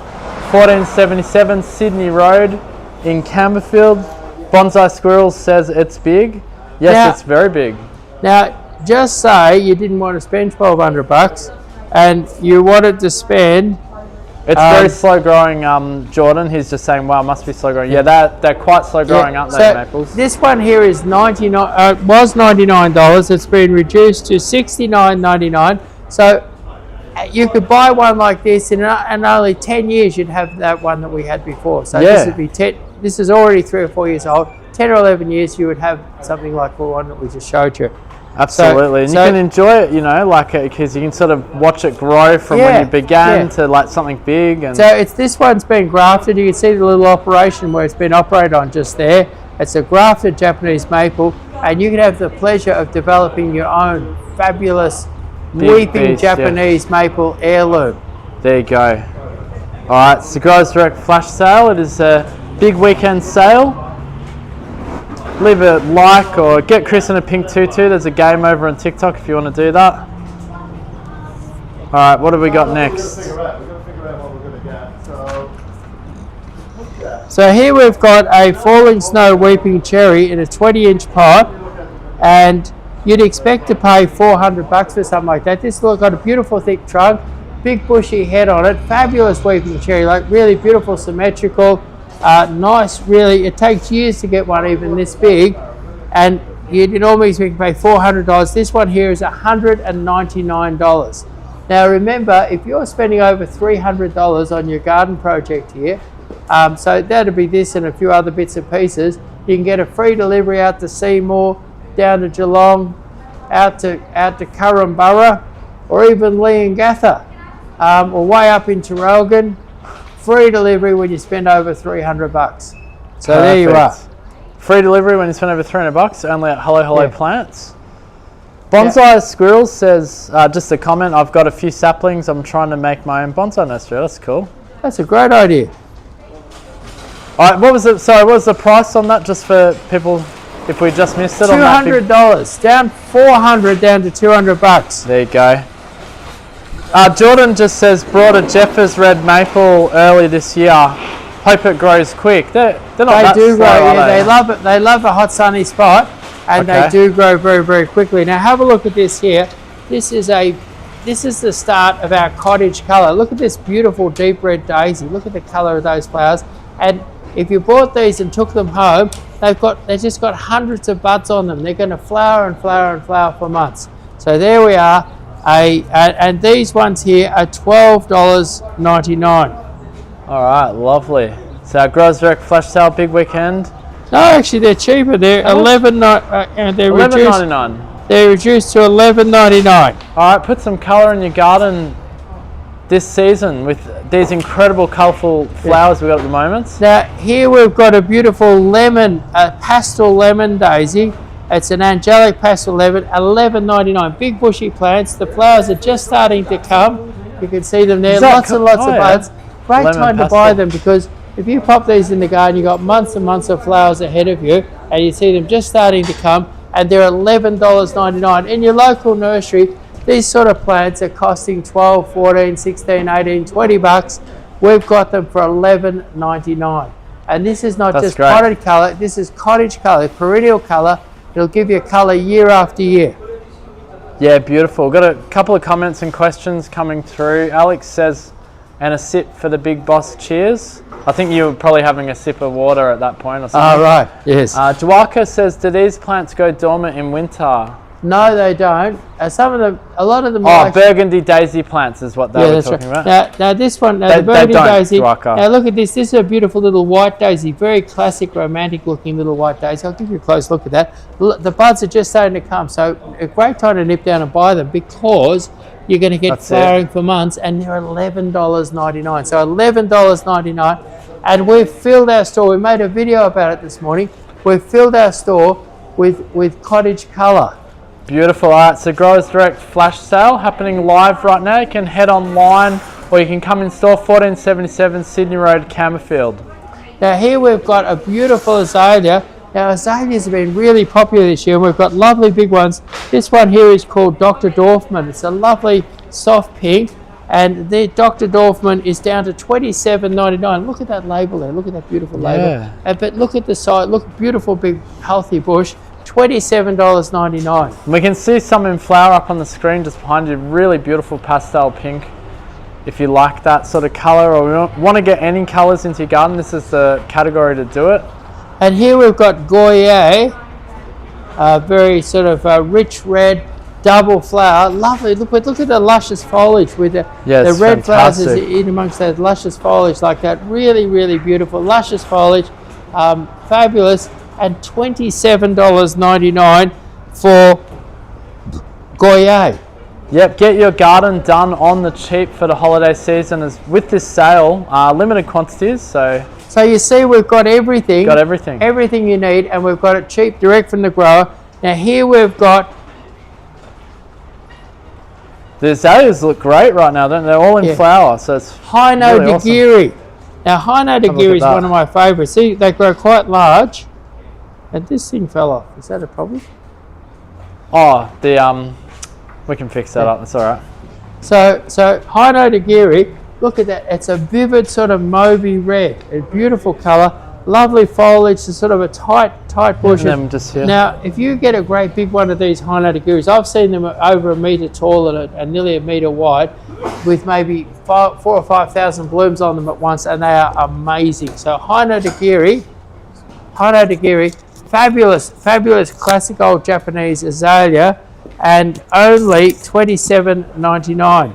1477 Sydney Road in Camberfield. Bonsai Squirrels says it's big. Yes, Now- it's very big. Now, just say you didn't want to spend $1,200 and you wanted to spend. It's very slow growing, Jordan. He's just saying, wow, must be slow growing. Yeah, they're quite slow growing, aren't they, maples? This one here is was $99. It's been reduced to $69.99. So you could buy one like this, and in only 10 years you'd have that one that we had before. So this would be this is already 3 or 4 years old. 10 or 11 years you would have something like the one that we just showed you. Absolutely, and you can enjoy it, like because you can sort of watch it grow from when you began to like something big. And so this one's been grafted. You can see the little operation where it's been operated on just there. It's a grafted Japanese maple, and you can have the pleasure of developing your own fabulous weeping Japanese maple heirloom. There you go. All right, so Growers Direct flash sale. It is a big weekend sale. Leave a like or get Chris in a pink tutu. There's a game over on TikTok if you want to do that. All right, what have we got next? So here we've got a falling snow weeping cherry in a 20-inch pot, and you'd expect to pay $400 for something like that. This has got a beautiful thick trunk, big bushy head on it, fabulous weeping cherry, like really beautiful, symmetrical. Nice, really. It takes years to get one even this big, and you'd normally expect to pay $400. This one here is $199. Now remember, if you're spending over $300 on your garden project here, so that'd be this and a few other bits and pieces, you can get a free delivery out to Seymour, down to Geelong, out to Currumborough, or even Leongatha, or way up into Rogan. Free delivery when you spend over $300. So there you are. Free delivery when you spend over $300, only at Hello Plants. Bonsai Squirrels says, just a comment, I've got a few saplings, I'm trying to make my own bonsai nursery. That's cool. That's a great idea. All right, what was the price on that, just for people, if we just missed it? $200, down $400 down to $200. There you go. Jordan just says, brought a Jeffers red maple early this year. Hope it grows quick. They're not that slow, grow. are They love it. They love a hot sunny spot, and they do grow very, very quickly. Now have a look at this here. This is a this is the start of our cottage colour. Look at this beautiful deep red daisy. Look at the colour of those flowers. And if you bought these and took them home, they've just got hundreds of buds on them. They're going to flower and flower and flower for months. So there we are. And these ones here are $12.99. All right, lovely. So our Growers Direct flash sale big weekend. No, actually they're cheaper. They're $11.99. They're reduced to $11.99. All right, put some colour in your garden this season with these incredible colourful flowers we've got at the moment. Now here we've got a beautiful lemon, pastel lemon daisy. It's an angelic pastel lemon, $11.99. Big bushy plants. The flowers are just starting to come. You can see them there, lots and lots of buds. Great Lemon time pastel. to buy them, because if you pop these in the garden, you've got months and months of flowers ahead of you, and you see them just starting to come, and they're $11.99. In your local nursery, these sort of plants are costing $12, $14, $16, $18, $20. We've got them for $11.99. And this is not just potted colour, this is cottage colour, perennial colour. It'll give you colour year after year. Yeah, beautiful. Got a couple of comments and questions coming through. Alex says, and a sip for the big boss, cheers. I think you were probably having a sip of water at that point or something. Oh, right, yes. Dwaka says, do these plants go dormant in winter? No, they don't. Some of them, a lot of them. Oh, Burgundy daisy plants is what they were talking about. Now this one, the Burgundy daisy. Dwaka. Now look at this. This is a beautiful little white daisy, very classic, romantic-looking little white daisy. I'll give you a close look at that. The buds are just starting to come, so a great time to nip down and buy them, because you're going to get flowering for months, and they're $11.99. So $11.99, and we've filled our store. We made a video about it this morning. We've filled our store with cottage colour. Beautiful. All right, so Growers Direct flash sale happening live right now. You can head online, or you can come in store, 1477 Sydney Road, Camerfield. Now here we've got a beautiful azalea. Now azaleas have been really popular this year. We've got lovely big ones. This one here is called Dr. Dorfmann. It's a lovely soft pink, and the Dr. Dorfmann is down to $27.99. Look at that label there. Look at that beautiful label. But look at the side. Look, beautiful big healthy bush. $27.99. We can see some in flower up on the screen just behind you. Really beautiful pastel pink. If you like that sort of colour, or want to get any colours into your garden, this is the category to do it. And here we've got Goyet, very sort of rich red double flower. Lovely. Look at the luscious foliage with the red flowers in amongst that luscious foliage like that. Really, really beautiful. Luscious foliage. Fabulous. And $27.99 for Goyet. Yep, get your garden done on the cheap for the holiday season. As with this sale, limited quantities, so you see we've got everything. Got everything. Everything you need, and we've got it cheap, direct from the grower. Now here we've got... The azaleas look great right now, don't they? They're all in flower, so it's Hino really Dagiri. Awesome. Now Hino Dagiri is one of my favourites. See, they grow quite large. And this thing fell off. Is that a problem? Oh, we can fix that up. That's all right. So Hino Dagiri, look at that. It's a vivid sort of mauvey red. A beautiful colour. Lovely foliage. It's sort of a tight bush. Now, if you get a great big one of these Hino Dagiris, I've seen them over 1 metre tall and nearly 1 metre wide, with maybe 4,000 or 5,000 blooms on them at once, and they are amazing. So Hino Dagiri. Fabulous classic old Japanese azalea, and only $27.99.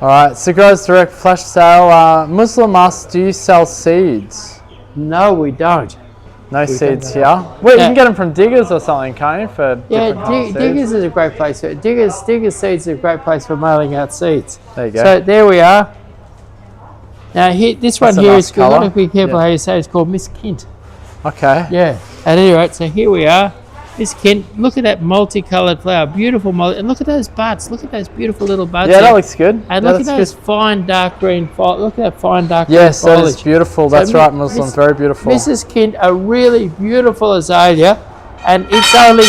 All right, so Growers Direct flash sale. Muslimas, do you sell seeds? No, we don't. No seeds here. Well, you can get them from Diggers or something, can't you? For Diggers is a great place. Diggers seeds is a great place for mailing out seeds. There you go. So there we are. Now this one here is good. Got to be careful how you say it. It's called Miss Kint. Okay. Yeah. At any rate, so here we are. Miss Kint, look at that multicoloured flower, beautiful and look at those buds. Look at those beautiful little buds. Yeah, that looks good. And look at those fine dark green foliage. Look at that fine dark green foliage. Yes, that is beautiful. That's right, Muslim. Very beautiful. Mrs Kint, a really beautiful azalea, and it's only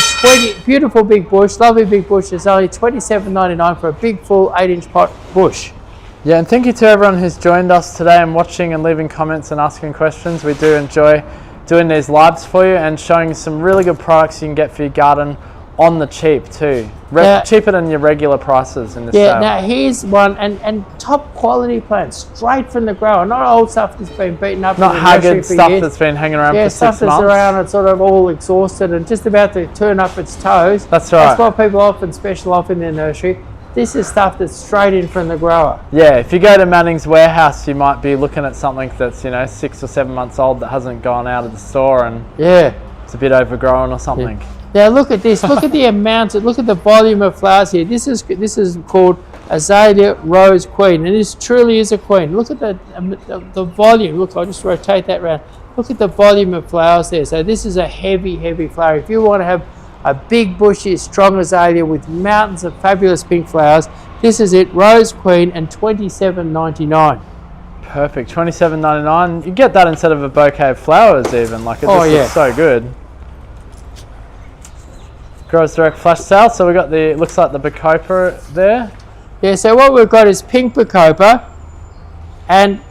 beautiful big bush, lovely big bush. It's only $27.99 for a big full 8-inch pot bush. Yeah, and thank you to everyone who's joined us today and watching and leaving comments and asking questions. We do enjoy doing these lives for you and showing you some really good products you can get for your garden on the cheap too. Cheaper than your regular prices in this sale. Now here's one, and top quality plants, straight from the grower, not old stuff that's been beaten up. Not haggard stuff that's been hanging around for 6 months. Stuff that's around and sort of all exhausted and just about to turn up its toes. That's right. That's what people often special off in their nursery. This is stuff that's straight in from the grower. Yeah, if you go to Manning's warehouse, you might be looking at something that's 6 or 7 monds old that hasn't gone out of the store and it's a bit overgrown or something. Now look at this. Look at the amount. Look at the volume of flowers here. This is called Azalea Rose Queen, and this truly is a queen. Look at the volume. Look, I'll just rotate that around. Look at the volume of flowers there. So this is a heavy flower. If you want to have a big bushy, strong azalea with mountains of fabulous pink flowers, this is it. Rose Queen, and $27.99. Perfect. $27.99. You get that instead of a bouquet of flowers, even. Like it just looks so good. Grows direct flash sale. So we got looks like the Bacopa there. Yeah, so what we've got is pink Bacopa, and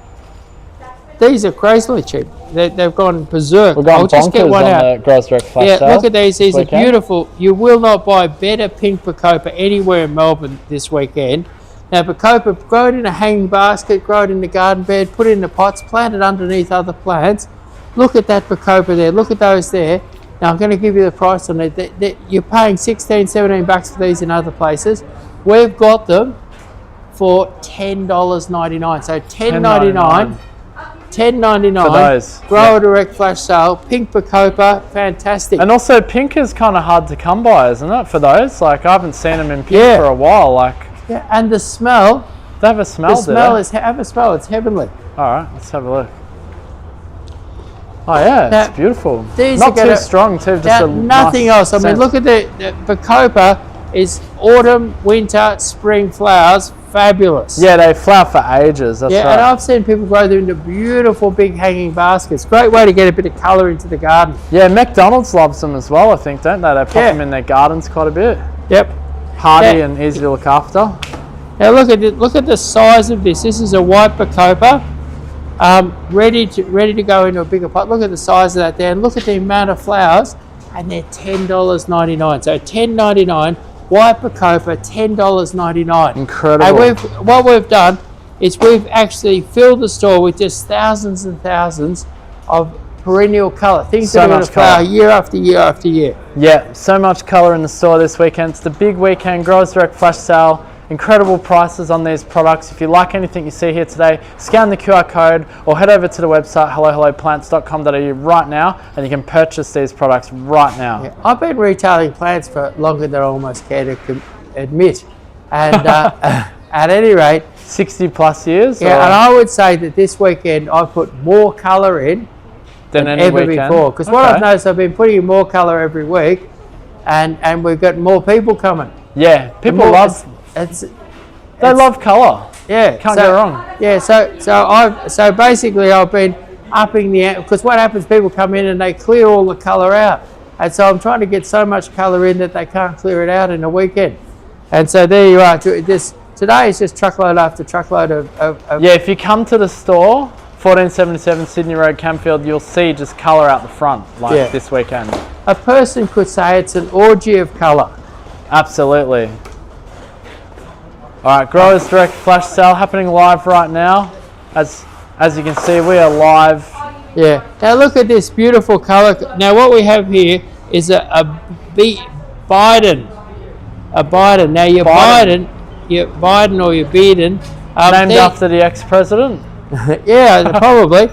these are crazily cheap. They've gone berserk. I'll just get one out. The grows direct flash sale. Look at these. These are beautiful. You will not buy better pink Bacopa anywhere in Melbourne this weekend. Now Bacopa, grow it in a hanging basket, grow it in the garden bed, put it in the pots, plant it underneath other plants. Look at that Bacopa there. Look at those there. Now I'm going to give you the price on it. You're paying $16-17 for these in other places. We've got them for $10.99. So $10.99. $10.99 for those. Grower direct flash sale. Pink Bacopa, fantastic. And also pink is kind of hard to come by, isn't it? For those, like I haven't seen them in pink for a while. And the smell. They have a smell. The smell is have a smell. It's heavenly. All right, let's have a look. Oh yeah, now, it's beautiful. These not too strong too. Just nothing else. I mean, look at the Bacopa is autumn, winter, spring flowers. Fabulous. Yeah, they flower for ages. That's right. And I've seen people grow them into beautiful big hanging baskets. Great way to get a bit of colour into the garden. Yeah, McDonald's loves them as well, I think, don't they? They pop them in their gardens quite a bit. Yep. Hardy and easy to look after. Now look at the size of this. This is a white Bacopa, ready to go into a bigger pot. Look at the size of that there, and look at the amount of flowers, and they're $10.99. So $10.99. White Bacopa, $10.99. Incredible. And what we've done is we've actually filled the store with just thousands and thousands of perennial colour. Things that are going to flower year after year after year. Yeah, so much colour in the store this weekend. It's the big weekend Growers Direct Flash Sale. Incredible prices on these products. If you like anything you see here today, scan the QR code or head over to the website helloplants.com.au right now, and you can purchase these products right now. Yeah, I've been retailing plants for longer than I almost care to admit, and at any rate, 60 plus years. Yeah, and I would say that this weekend I put more colour in than ever before. Because what I've noticed, I've been putting in more colour every week, and we've got more people coming. Yeah, people love. They love colour. Yeah, can't go wrong. Yeah, so basically I've been upping because what happens? People come in and they clear all the colour out, and so I'm trying to get so much colour in that they can't clear it out in a weekend. And so there you are. Today is just truckload after truckload of yeah. If you come to the store, 1477 Sydney Road, Campfield, you'll see just colour out the front this weekend. A person could say it's an orgy of colour. Absolutely. All right, Growers Direct Flash Sale happening live right now. As you can see, we are live. Yeah. Now look at this beautiful colour. Now what we have here is a Biden. A Biden. Now your Biden or your Biden. Named after the ex-president? Yeah, probably.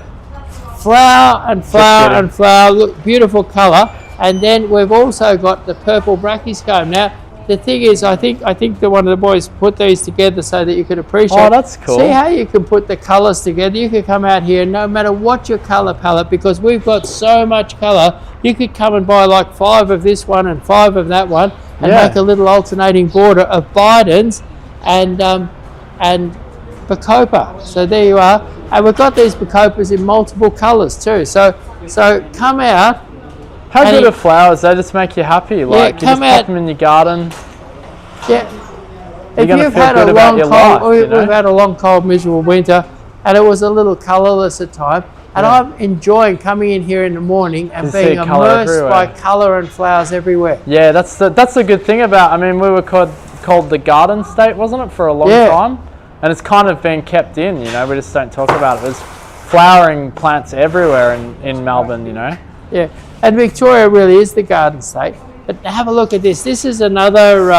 Flower and flower and flower. Look, beautiful colour. And then we've also got the purple brachyscome. Now, the thing is, I think that one of the boys put these together so that you could appreciate. Oh, that's cool. See how you can put the colours together. You could come out here, no matter what your colour palette, because we've got so much colour, you could come and buy like 5 of this one and 5 of that one, and make a little alternating border of Bidens and Bacopa. So there you are. And we've got these Bacopas in multiple colours too. So come out. How good are flowers? They just make you happy. Like you just pop them in your garden. Yeah. You're going to feel good about your life. We've had a long, cold, miserable winter, and it was a little colourless at times. And I'm enjoying coming in here in the morning and You being see colour immersed by everywhere. colour and flowers everywhere. Yeah, that's the good thing about. I mean, we were called the Garden State, wasn't it, for a long time? And it's kind of been kept in. You know, we just don't talk about it. There's flowering plants everywhere in Melbourne. You know. Yeah, and Victoria really is the Garden State. But have a look at this. This is another.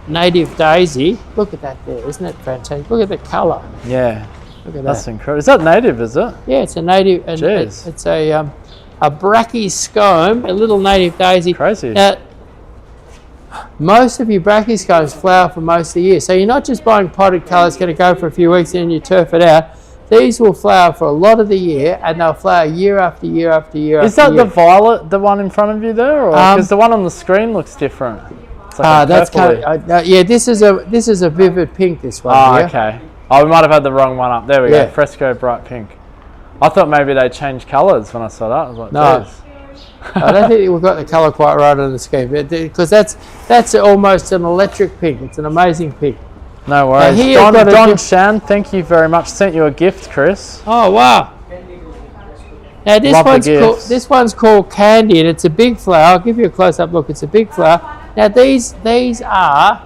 Native daisy. Look at that there, isn't it fantastic? Look at the colour. Yeah. Look at That's that. incredible. Is that native? Is it? Yeah, it's a native. And Jeez. it's a brachyscome, a little native daisy. Crazy. Now, most of your brachyscomes flower for most of the year, so you're not just buying potted colour. It's going to go for a few weeks and then you turf it out. These will flower for a lot of the year, and they'll flower year after year after year. Is that the violet, the one in front of you there, or because the one on the screen looks different? It's like that's kind of, yeah. This is a vivid pink. This one. Oh, here. okay. Oh, we might have had the wrong one up. There we Yeah. go. Fresco bright pink. I thought maybe they changed colours when I saw that. I was like, No. geez. I don't think we've got the colour quite right on the scheme, because that's almost an electric pink. It's an amazing pink. No worries. here I've got a Don diff- Shan, thank you very much. Sent you a gift, Chris. Oh wow! Now this one's called Candy, and it's a big flower. I'll give you a close-up look. It's a big flower. Now these are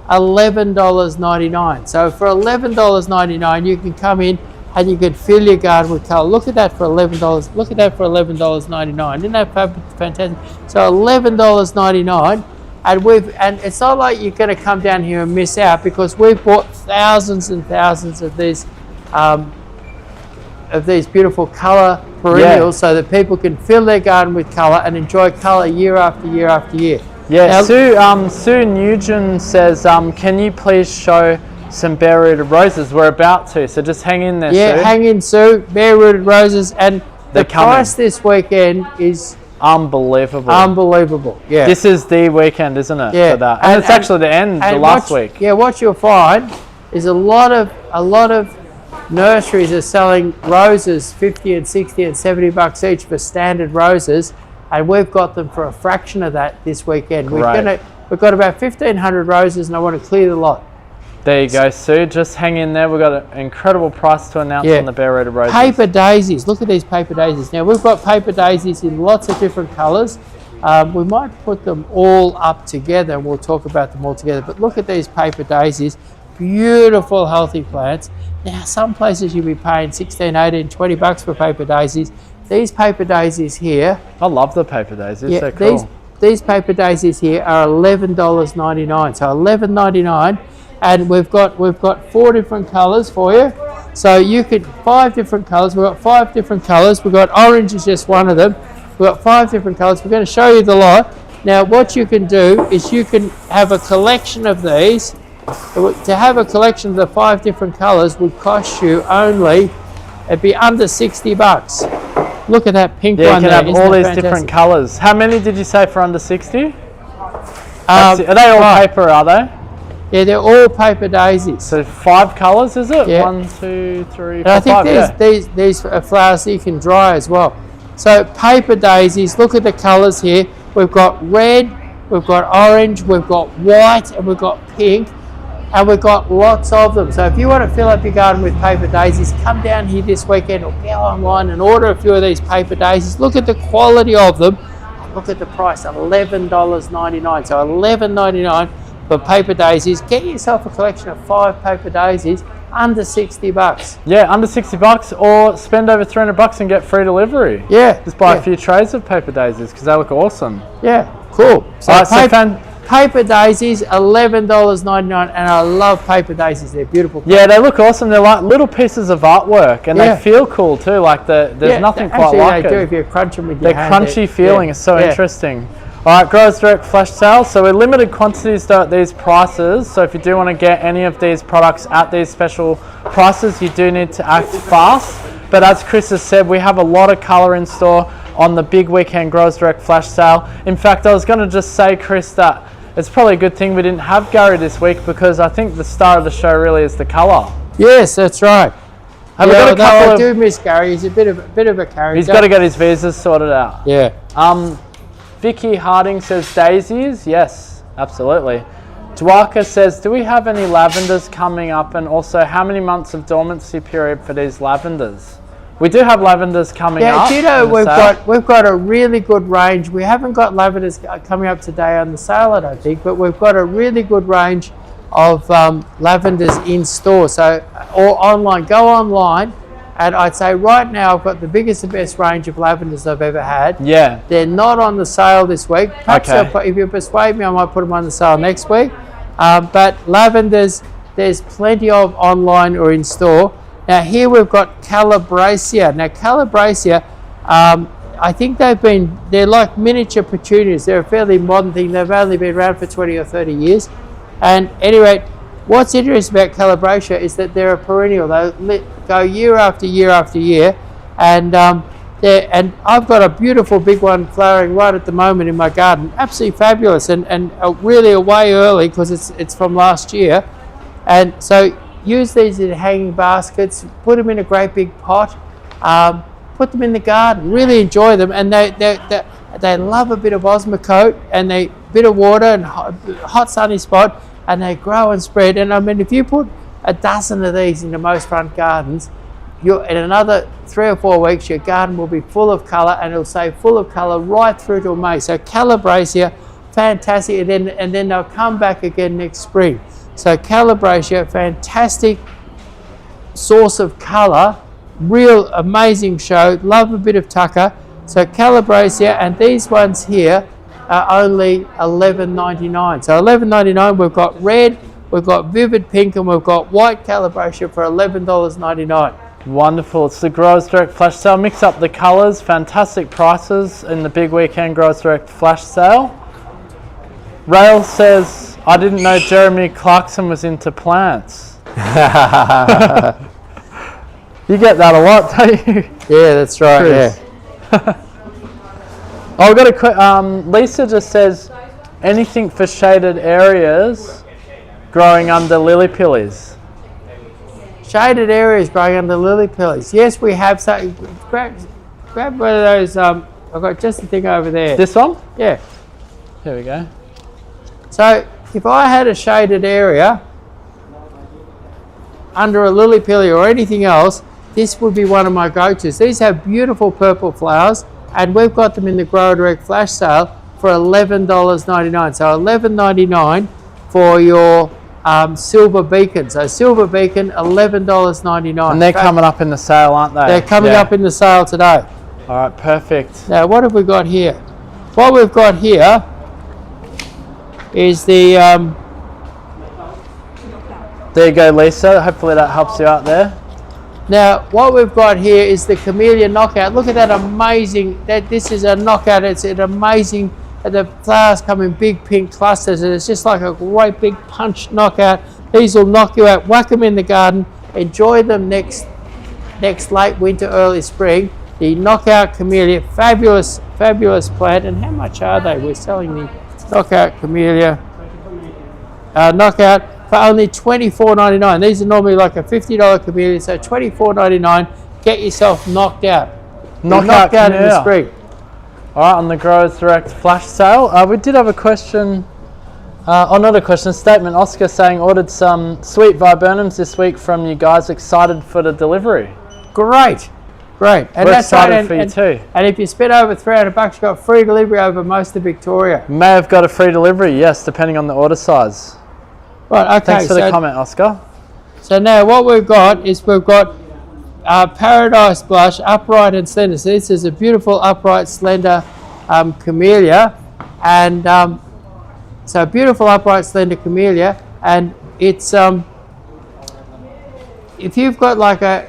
$11.99. So for $11.99, you can come in and you can fill your garden with colour. Look at that for $11. Look at that for $11.99. Isn't that fantastic? So $11.99. And it's not like you're going to come down here and miss out, because we've bought thousands and thousands of these beautiful colour perennials, so that people can fill their garden with colour and enjoy colour year after year after year. Yeah, now, Sue Nugent says, can you please show some bare-rooted roses? We're about to, so just hang in there, yeah, Sue. hang in, Sue. Bare-rooted roses, and They're the price coming. this weekend is Unbelievable. unbelievable. Yeah. This is the weekend, isn't it? Yeah. For that. And it's actually the end, the last week. Yeah, what you'll find is a lot of nurseries are selling roses 50 and 60 and 70 bucks each for standard roses, and we've got them for a fraction of that this weekend. We've got about 1,500 roses, and I want to clear the lot. There you go, Sue. Just hang in there. We've got an incredible price to announce on the bare-rooted roses. Paper daisies. Look at these paper daisies. Now, we've got paper daisies in lots of different colours. We might put them all up together, and we'll talk about them all together. But look at these paper daisies. Beautiful, healthy plants. Now, some places you'll be paying 16, 18, 20 bucks for paper daisies. These paper daisies here. I love the paper daisies. Yeah, They're cool. These paper daisies here are $11.99. So $11.99. And we've got 4 different colours for you. So you could 5 different colours. We've got 5 different colours. We've got orange is just one of them. We've got 5 different colours. We're going to show you the lot. Now what you can do is you can have a collection of these. To have a collection of the 5 different colours would cost you only, it'd be under 60 bucks. Look at that pink one there. You can have all these fantastic? different colours. How many did you say for under 60? Are they all paper, are they? Yeah, they're all paper daisies. So 5 colours, is it? Yeah. 1, 2, 3, 4, And I think 5, these are flowers that you can dry as well. So paper daisies, look at the colours here. We've got red, we've got orange, we've got white, and we've got pink, and we've got lots of them. So if you want to fill up your garden with paper daisies, come down here this weekend or go online and order a few of these paper daisies. Look at the quality of them. Look at the price, $11.99. So $11.99 for paper daisies. Get yourself a collection of 5 paper daisies under 60 bucks. Yeah, under 60 bucks, or spend over 300 bucks and get free delivery. Yeah. Just buy a few trays of paper daisies because they look awesome. Yeah, cool. So, All right, paper daisies, $11.99, and I love paper daisies. They're beautiful. Yeah, they look awesome. They're like little pieces of artwork, and they feel cool too. Like there's nothing quite like they it. do if you crunch them with your hand. Their crunchy feeling is so interesting. All right, Growers Direct flash sale. So we're limited quantities though at these prices. So if you do want to get any of these products at these special prices, you do need to act fast. But as Chris has said, we have a lot of colour in store on the big weekend Growers Direct flash sale. In fact, I was going to just say, Chris, that it's probably a good thing we didn't have Gary this week, because I think the star of the show really is the colour. Yes, that's right. Have we got a couple I do miss Gary. He's a bit of a character. He's got to get his visas sorted out. Yeah. Vicky Harding says daisies. Yes, absolutely. Dwaka says, do we have any lavenders coming up, and also how many months of dormancy period for these lavenders? We do have lavenders coming up. Yeah, do you know we've got a really good range. We haven't got lavenders coming up today on the sale, I don't think, but we've got a really good range of lavenders in store. So, or online, go online, and I'd say right now I've got the biggest and best range of lavenders I've ever had. Yeah. They're not on the sale this week. Perhaps if you persuade me, I might put them on the sale next week. But lavenders, there's plenty of online or in store. Now here we've got Calabracia. Now Calabracia, I think they're like miniature petunias. They're a fairly modern thing. They've only been around for 20 or 30 years. And anyway, what's interesting about Calabracia is that they're a perennial. They go year after year after year. And I've got a beautiful big one flowering right at the moment in my garden. Absolutely fabulous, and really away early because it's from last year. And so use these in hanging baskets, put them in a great big pot, put them in the garden, really enjoy them. And they love a bit of osmocote and a bit of water and hot sunny spot, and they grow and spread. And I mean, if you put a dozen of these into most front gardens, in another 3 or 4 weeks, your garden will be full of colour, and it'll stay full of colour right through till May. So Calabracia, fantastic, and then they'll come back again next spring. So Calabracia, fantastic source of colour, real amazing show. Love a bit of tucker. So Calabracia, and these ones here are only $11.99. So $11.99. We've got red, we've got vivid pink, and we've got white Calabracia for $11.99. Wonderful. It's the Growers Direct Flash Sale. Mix up the colours. Fantastic prices in the big weekend Growers Direct Flash Sale. Rail says, I didn't know Jeremy Clarkson was into plants. You get that a lot, don't you? Yeah, that's right. Chris. Yeah. Oh, I've got a quick. Lisa just says, anything for shaded areas growing under lily pillies. Shaded areas growing under lily pillies. Yes, we have. So grab one of those. I've got just the thing over there. This one? Yeah. Here we go. So if I had a shaded area under a lily pilly or anything else, this would be one of my go-tos. These have beautiful purple flowers, and we've got them in the Grower Direct Flash Sale for $11.99. So $11.99 for your silver beacon. So silver beacon, $11.99. And they're coming up in the sale, aren't they? They're coming up in the sale today. All right, perfect. Now, what have we got here? What we've got here is the... There you go, Lisa. Hopefully that helps you out there. Now, what we've got here is the Camellia Knockout. Look at that amazing... This is a knockout. It's an amazing... The flowers come in big pink clusters, and it's just like a great big punch knockout. These will knock you out. Whack them in the garden. Enjoy them next late winter, early spring. The Knockout Camellia, fabulous plant. And how much are they? We're selling the Knockout Camellia Knockout for only $24.99. These are normally like a $50 camellia, so $24.99. Get yourself knocked out. Knocked out in the spring. All right, on the Growers Direct Flash Sale. We did have a question, not a question, a statement. Oscar saying, ordered some sweet viburnums this week from you guys. Excited for the delivery. Great. And we're that's excited right. for you too. And if you spend over $300, you got free delivery over most of Victoria. May have got a free delivery, yes, depending on the order size. Right, okay. Thanks for the comment, Oscar. So now what we've got is Paradise Blush, upright and slender. So this is a beautiful upright slender camellia, and so beautiful upright slender camellia, and it's if you've got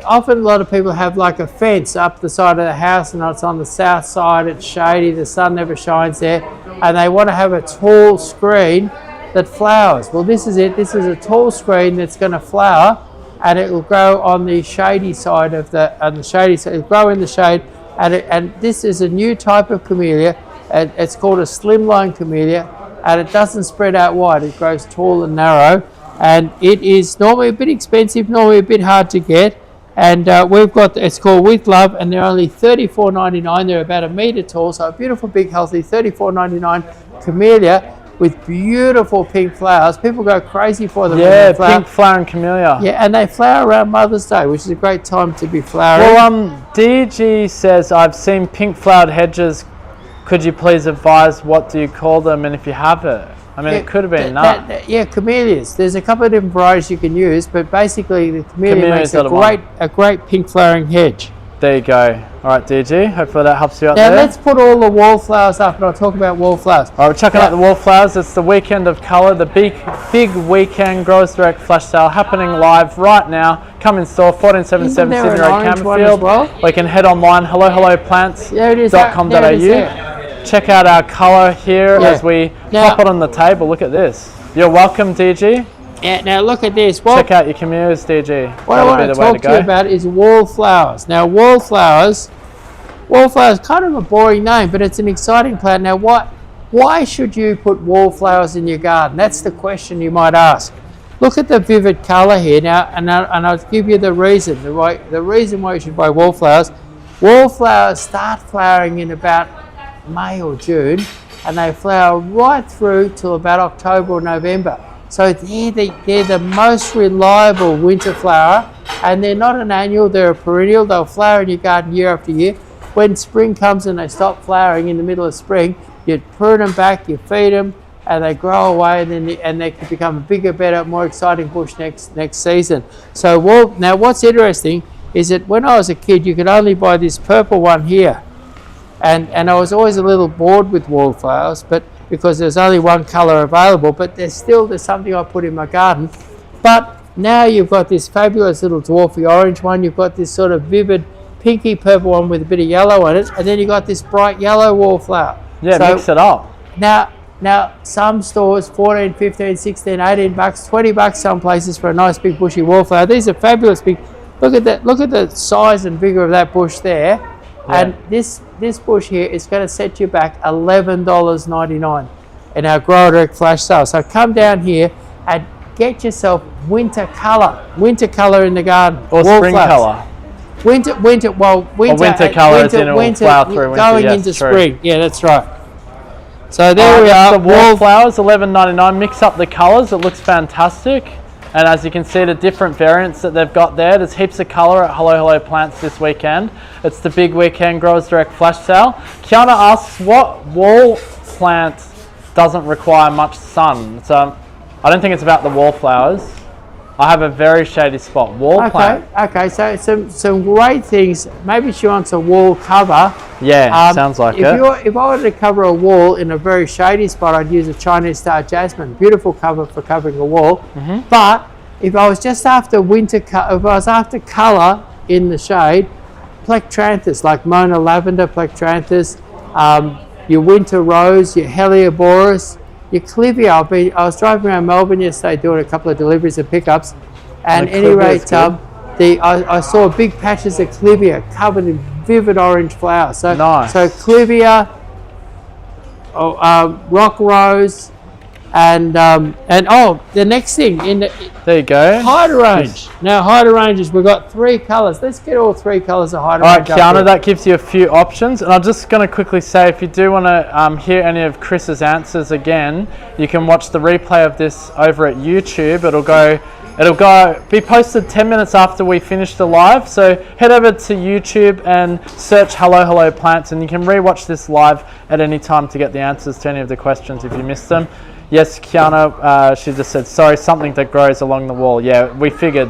often a lot of people have like a fence up the side of the house, and it's on the south side, it's shady, the sun never shines there, and they want to have a tall screen that flowers. Well, this is it. This is a tall screen that's going to flower, and it will grow on the shady side of it'll grow in the shade, and this is a new type of camellia. It's called a slimline camellia, and it doesn't spread out wide. It grows tall and narrow, and it is normally a bit expensive, normally a bit hard to get, and we've got, it's called With Love, and they're only $34.99. They're about a metre tall, so a beautiful big healthy $34.99 camellia. with beautiful pink flowers. People go crazy for them. Yeah, when they flower. pink flowering camellia. Yeah, and they flower around Mother's Day, which is a great time to be flowering. Well, DG says, I've seen pink flowered hedges. Could you please advise what do you call them and if you have it? I mean, it could have been yeah, camellias. There's a couple of different varieties you can use, but basically the camellia makes a great pink flowering hedge. There you go. All right, DG, hopefully that helps you out now there. Now let's put all the wallflowers up and I'll talk about wallflowers. All right, we're checking out the wallflowers. It's the weekend of colour, the big weekend Growers Direct flash sale happening live right now. Come in store, 1477 Sydney Road, Campbellfield. Well? Or you can head online, hellohelloplants.com.au. Check out our colour here as we pop it on the table. Look at this. You're welcome, DG. Yeah, now look at this. Check out your camellias, DG. What I want to talk to you about is wallflowers. Now, wallflowers, kind of a boring name, but it's an exciting plant. Now, why should you put wallflowers in your garden? That's the question you might ask. Look at the vivid colour here now, and I'll give you the reason. The reason why you should buy wallflowers. Wallflowers start flowering in about May or June, and they flower right through till about October or November. So they're the most reliable winter flower, and they're not an annual, they're a perennial. They'll flower in your garden year after year. When spring comes and they stop flowering in the middle of spring, you prune them back, you feed them, and they grow away, and they can become a bigger, better, more exciting bush next season. So now what's interesting is that when I was a kid, you could only buy this purple one here. And I was always a little bored with wallflowers, but because there's only one colour available, but there's something I put in my garden. But now you've got this fabulous little dwarfy orange one, you've got this sort of vivid pinky purple one with a bit of yellow in it, and then you've got this bright yellow wallflower. Yeah, so mix it up. Now some stores, 14, 15, 16, 18 bucks, 20 bucks some places for a nice big bushy wallflower. These are fabulous big. Look at that, look at the size and vigor of that bush there. Yeah. And this bush here is going to set you back $11.99 in our Grower Direct flash sale. So come down here and get yourself winter colour in the garden. Or spring colour. Winter colour is in a flower through winter. Going into spring. Yeah, that's right. So there we are. The wallflowers, $11.99. Mix up the colours. It looks fantastic. And as you can see, the different variants that they've got there, there's heaps of colour at Hello Plants this weekend. It's the big weekend Growers Direct flash sale. Kiana asks, what wall plant doesn't require much sun? So I don't think it's about the wallflowers. I have a very shady spot. Wall plant. Okay, so some great things. Maybe she wants a wall cover. Yeah, sounds like it. If I wanted to cover a wall in a very shady spot, I'd use a Chinese star jasmine. Beautiful cover for covering a wall. Mm-hmm. But if I was just after if I was after colour in the shade, plectranthus, like Mona lavender, plectranthus, your winter rose, your Helioborus, your Clivia. I was driving around Melbourne yesterday doing a couple of deliveries and pickups, and at any rate, I saw big patches of Clivia covered in vivid orange flowers. So, nice. So Clivia, rock rose, and the next thing there you go. Hydrangea. Now hydrangeas, we've got 3 colours. Let's get all 3 colours of hydrangea. All right, Kiana, that gives you a few options, and I'm just going to quickly say, if you do want to hear any of Chris's answers again, you can watch the replay of this over at YouTube. It'll be posted 10 minutes after we finish the live. So head over to YouTube and search Hello Plants, and you can rewatch this live at any time to get the answers to any of the questions if you missed them. Yes, Kiana, she just said, sorry, something that grows along the wall. Yeah, we figured.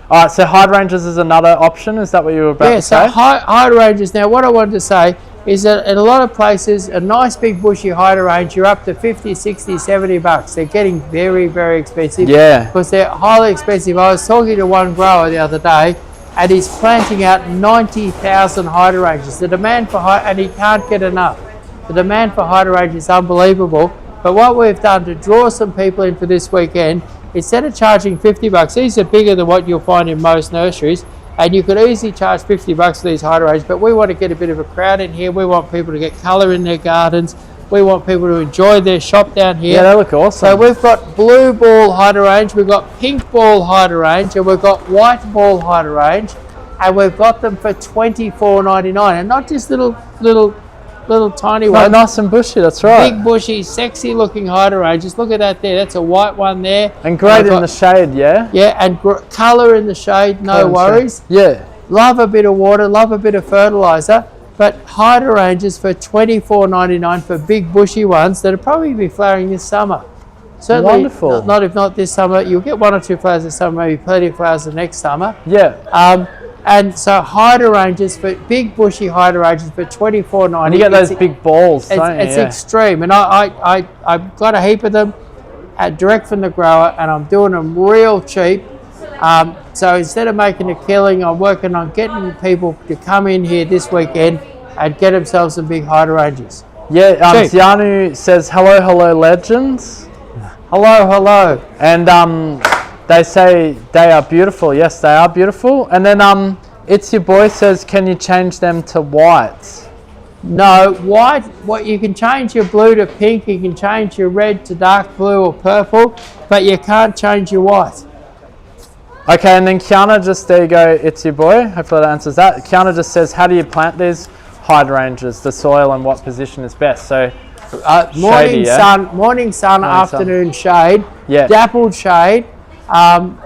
All right, so hydrangeas is another option. Is that what you were about to say? Yeah, so hydrangeas. Now, what I wanted to say is that in a lot of places, a nice big bushy hydrangea, you're up to 50, 60, 70 bucks. They're getting very, very expensive. Yeah. Because they're highly expensive. I was talking to one grower the other day, and he's planting out 90,000 hydrangeas. The demand for and he can't get enough. The demand for hydrangeas is unbelievable. But what we've done to draw some people in for this weekend, instead of charging 50 bucks, these are bigger than what you'll find in most nurseries, and you could easily charge 50 bucks for these hydrangeas, but we want to get a bit of a crowd in here. We want people to get colour in their gardens. We want people to enjoy their shop down here. Yeah, they look awesome. So we've got blue ball hydrangea, we've got pink ball hydrangea, we've got white ball hydrangea, and we've got them for $24.99, and not just little little tiny Oh, ones. nice and bushy, that's right. Big, bushy, sexy looking hydrangeas. Look at that there. That's a white one there. And great in the shade, yeah? Yeah, and colour in the shade, no worries. Yeah. Love a bit of water, love a bit of fertiliser. But hydrangeas for $24.99 for big bushy ones that'll probably be flowering this summer. Certainly, Wonderful. not if not this summer. You'll get 1 or 2 flowers this summer, maybe plenty of flowers the next summer. Yeah. And so hydrangeas for big bushy hydrangeas for $24.99. And you get those big balls, don't you? It's extreme, and I've got a heap of them direct from the grower, and I'm doing them real cheap. So instead of making a killing, I'm working on getting people to come in here this weekend and get themselves some big hydrangeas. Yeah, Zianu says, hello, legends. Hello. And they say they are beautiful. Yes, they are beautiful. And then It's Your Boy says, can you change them to white? No, white, what you can change your blue to pink, you can change your red to dark blue or purple, but you can't change your white. Okay, and then Kiana just, there you go, It's Your Boy. Hopefully that answers that. Kiana just says, how do you plant these hydrangeas, the soil and what position is best? So Morning shady, sun, afternoon shade, yeah. Dappled shade,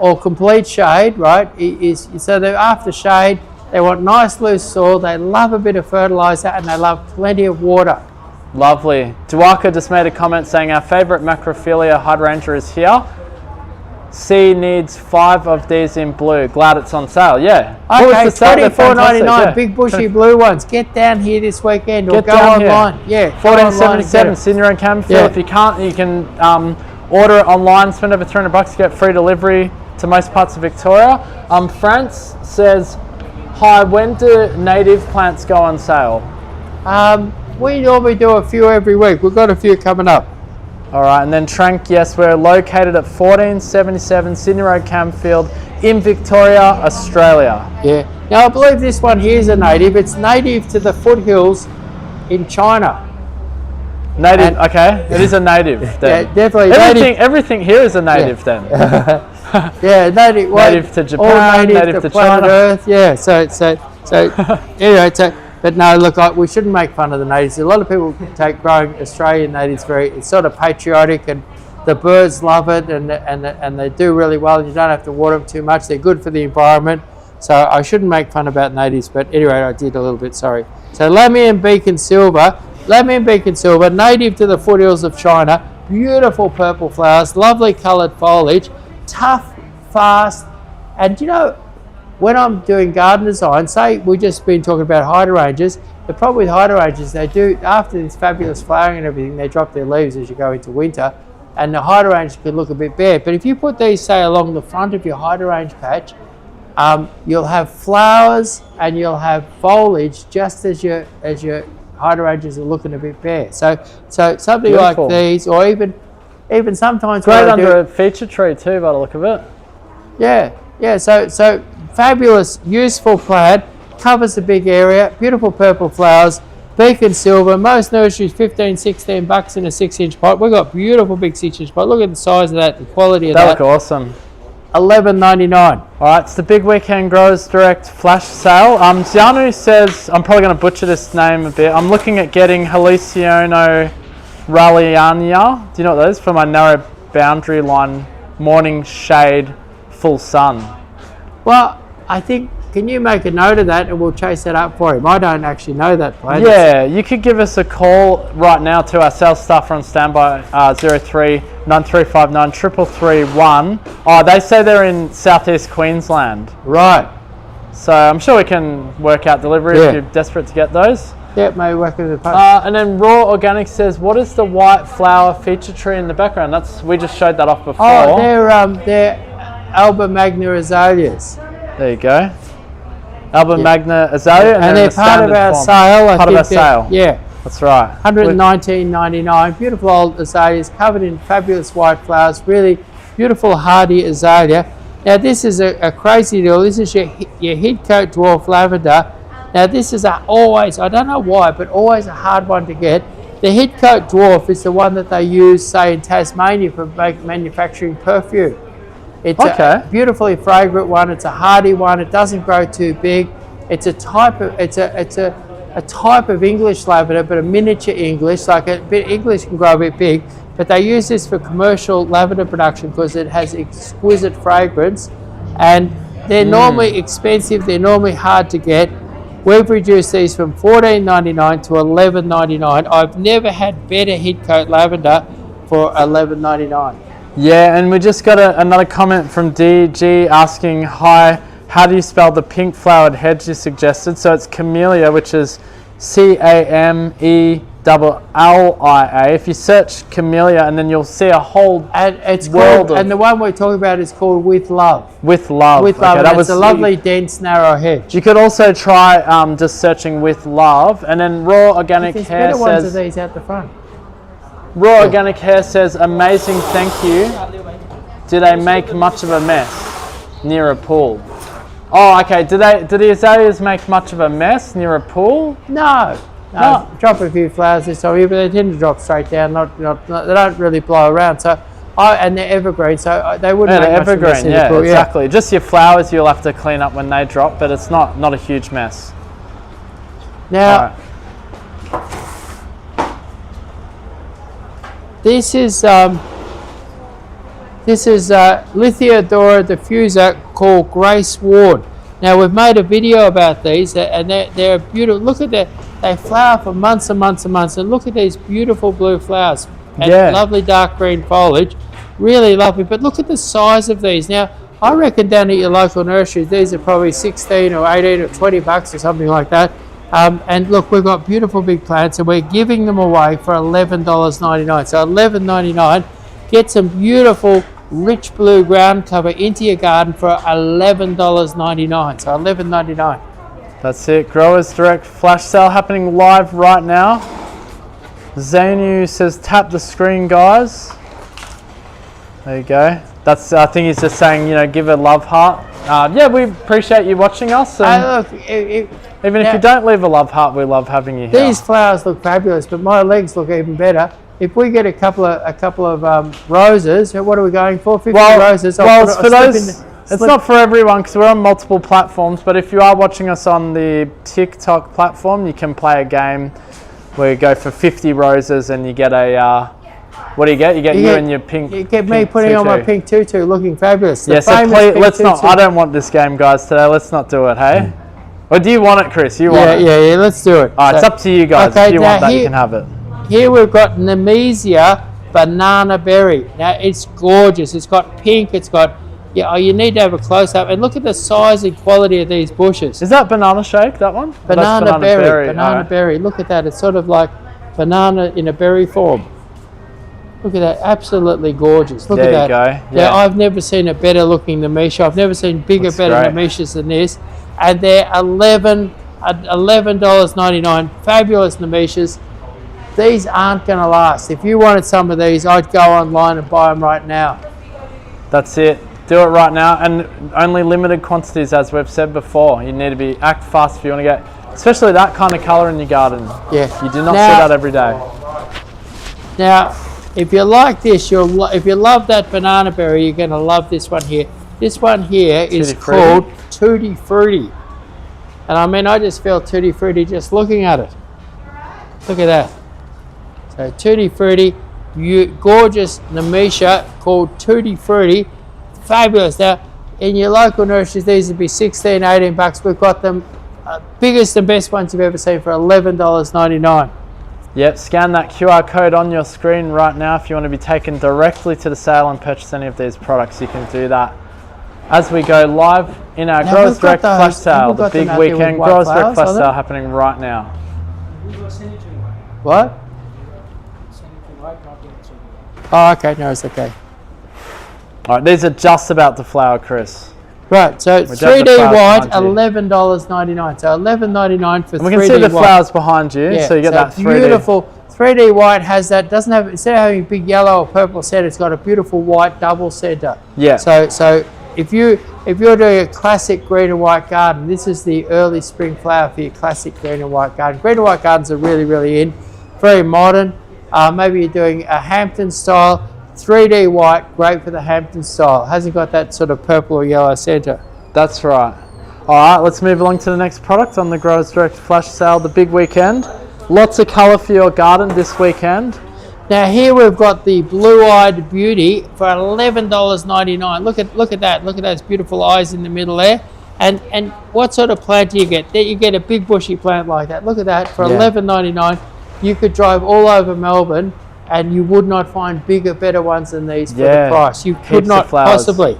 or complete shade, right? So they're after shade, they want nice loose soil, they love a bit of fertiliser, and they love plenty of water. Lovely. Duaka just made a comment saying our favourite Macrophilia hydrangea is here. C needs 5 of these in blue. Glad it's on sale. Yeah. Okay, $24.99, big bushy blue ones. Get down here this weekend or go online. Here. Yeah, $14.77, Senior and Camfield. Yeah. If you can't, you can order it online. Spend over $300, get free delivery to most parts of Victoria. France says, hi, when do native plants go on sale? We normally do a few every week. We've got a few coming up. All right, and then Trank, yes, we're located at 1477 Sydney Road, Camfield, in Victoria, Australia. Yeah. Now, I believe this one here is a native. It's native to the foothills in China. Native, okay, it is a native then. Yeah, definitely. Everything here is a native then. Yeah, native. Well, native to Japan, native to planet China. Earth. Yeah. So anyway, but no, look, we shouldn't make fun of the natives. A lot of people take growing Australian natives it's sort of patriotic, and the birds love it, and they do really well. And you don't have to water them too much. They're good for the environment. So I shouldn't make fun about natives. But anyway, I did a little bit. Sorry. So Lamian Beacon Silver, native to the foothills of China. Beautiful purple flowers, lovely coloured foliage, tough, fast, and you know, when I'm doing garden design, say we've just been talking about hydrangeas, the problem with hydrangeas, they do, after this fabulous flowering and everything, they drop their leaves as you go into winter, and the hydrangea can look a bit bare. But if you put these, say, along the front of your hydrangea patch, you'll have flowers and you'll have foliage just as your hydrangeas are looking a bit bare. So something Beautiful. like these, or even sometimes Great under a feature tree too, by the look of it. Yeah. So fabulous, useful plant, covers a big area, beautiful purple flowers, beacon silver. Most nurseries $15-16 in a 6-inch pot. We've got beautiful big 6-inch pot. Look at the size of that, the quality of that. That look awesome. $11.99. All right, it's the Big Weekend Growers Direct Flash Sale. Zianu says, I'm probably going to butcher this name a bit. I'm looking at getting Heliciono Ralliania. Do you know what that is? For my narrow boundary line, morning shade, full sun. Well, I think, can you make a note of that and we'll chase that up for him? I don't actually know that plant. Yeah, you could give us a call right now to our sales staff on standby, 03 9359 3331. Oh, they say they're in southeast Queensland. Right. So I'm sure we can work out delivery if you're desperate to get those. Yeah, maybe work with the post. And then Raw Organic says, what is the white flower feature tree in the background? We just showed that off before. Oh, they're Alba Magna azaleas. There you go. Alba Magna Azalea, and they're part of our sale. Part of our sale. Yeah, that's right. $119.99. Beautiful old azaleas covered in fabulous white flowers. Really beautiful hardy azalea. Now this is a crazy deal. This is your head coat dwarf lavender. Now this is always, I don't know why, but always a hard one to get. The head coat dwarf is the one that they use, say, in Tasmania for manufacturing perfume. It's a beautifully fragrant one. It's a hardy one. It doesn't grow too big. It's a type of, it's a a type of English lavender, but a miniature English, like a bit English can grow a bit big, but they use this for commercial lavender production because it has exquisite fragrance, and they're normally expensive, they're normally hard to get. We've reduced these from $14.99 to $11.99. I've never had better heat coat lavender for $11.99. Yeah, and we just got another comment from DG asking, hi, how do you spell the pink flowered hedge you suggested? So it's Camellia, which is Camellia. If you search Camellia, and then you'll see a whole world and the one we're talking about is called With Love. With Love. With Love, okay, it's a lovely, dense, narrow hedge. You could also try just searching With Love, and then Raw Organic There's Hair better ones says... of these out the front. Raw Organic Hair says, amazing, thank you. Do they make much of a mess near a pool? Oh, okay. Do the azaleas make much of a mess near a pool? No. Drop a few flowers this time of year, but they tend to drop straight down. They don't really blow around. So, and they're evergreen, so they wouldn't make much of a mess in the pool. Exactly. Yeah. Just your flowers you'll have to clean up when they drop, but it's not a huge mess. Now, this is Lithiodora diffuser called Grace Ward. Now we've made a video about these, and they're beautiful. Look at that; they flower for months and months and months. And look at these beautiful blue flowers and lovely dark green foliage, really lovely. But look at the size of these. Now I reckon down at your local nurseries, these are probably 16 or 18 or 20 bucks or something like that. And look, we've got beautiful big plants, and we're giving them away for $11.99. So $11.99, get some beautiful rich blue ground cover into your garden for $11.99. So $11.99. That's it. Growers Direct flash sale happening live right now. Zainu says, tap the screen, guys. There you go. That's, I think he's just saying, give a love heart. Yeah, we appreciate you watching us. Look, even if you don't leave a love heart, we love having you here. These flowers look fabulous, but my legs look even better. If we get a couple of roses, what are we going for? 50 roses. Well, it's for those. It's not for everyone because we're on multiple platforms. But if you are watching us on the TikTok platform, you can play a game where you go for 50 roses and you get a. What do you get? You get you and your pink. You get me putting on my pink tutu, looking fabulous. Yeah, so please, let's not. I don't want this game, guys. Today, let's not do it. Hey. Or do you want it, Chris? You want it? Yeah. Let's do it. All right, it's up to you guys. Okay, if you want that, you can have it. Here we've got Nemesia Bananaberry. Now it's gorgeous. It's got pink. It's got you need to have a close up and look at the size and quality of these bushes. Is that banana shake? That one? Banana berry. Banana berry. Look at that. It's sort of like banana in a berry form. Look at that. Absolutely gorgeous. Look at that. There you go. Yeah. I've never seen a better looking Nemesia. I've never seen better Nemesias than this. And they're $11.99. Fabulous Nemesias. These aren't going to last. If you wanted some of these, I'd go online and buy them right now. That's it. Do it right now, and only limited quantities, as we've said before. You need to act fast if you want to get, especially that kind of colour in your garden. Yeah. You do not see that every day. Now, if you like this, if you love that banana berry, you're going to love this one here. This one here is called Tutti Frutti. And I mean, I just feel Tutti Frutti just looking at it. Look at that. So Tutti Frutti, gorgeous Nemesia called Tutti Frutti. Fabulous. Now, in your local nurseries, these would be 16, 18 bucks. We've got them biggest and best ones you've ever seen for $11.99. Yep, scan that QR code on your screen right now if you want to be taken directly to the sale and purchase any of these products. You can do that as we go live in our Growers Direct flash sale, the big weekend Growers Direct flash sale happening right now. What? Oh, okay, no, it's okay. All right, these are just about to flower, Chris. Right, so 3D white, $11.99. So $11.99 for 3D white. We can see the flowers behind you, so you get that 3D. Beautiful. 3D white has that, doesn't have, instead of having a big yellow or purple center, it's got a beautiful white double center. Yeah. So if you're doing a classic green and white garden, this is the early spring flower for your classic green and white garden. Green and white gardens are really, really in, very modern. Maybe you're doing a Hampton style. 3D white, great for the Hampton style. Hasn't got that sort of purple or yellow center. That's right. All right, let's move along to the next product on the Growers Direct Flash Sale, the big weekend. Lots of colour for your garden this weekend. Now here we've got the blue-eyed beauty for $11.99. Look at that. Look at those beautiful eyes in the middle there. And what sort of plant do you get? You get a big bushy plant like that. Look at that for $11.99. You could drive all over Melbourne and you would not find bigger, better ones than these for the price. You could not possibly.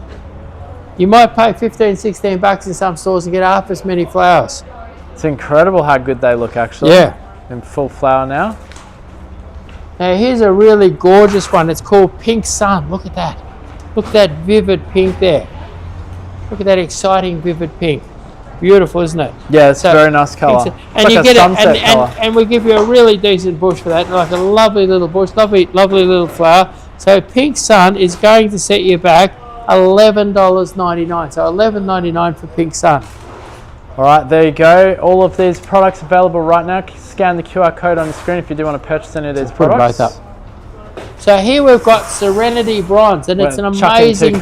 You might pay 15, 16 bucks in some stores and get half as many flowers. It's incredible how good they look actually. Yeah. In full flower now. Now here's a really gorgeous one. It's called Pink Sun. Look at that. Look at that vivid pink there. Look at that exciting vivid pink. Beautiful, isn't it? Yeah, it's a very nice colour. And like you get sunset colour. And we give you a really decent bush for that, like a lovely little bush, lovely little flower. So Pink Sun is going to set you back $11.99. So $11.99 for Pink Sun. All right, there you go. All of these products available right now. Scan the QR code on the screen if you do want to purchase any of these products. Put them both up. So here we've got Serenity Bronze, and it's an amazing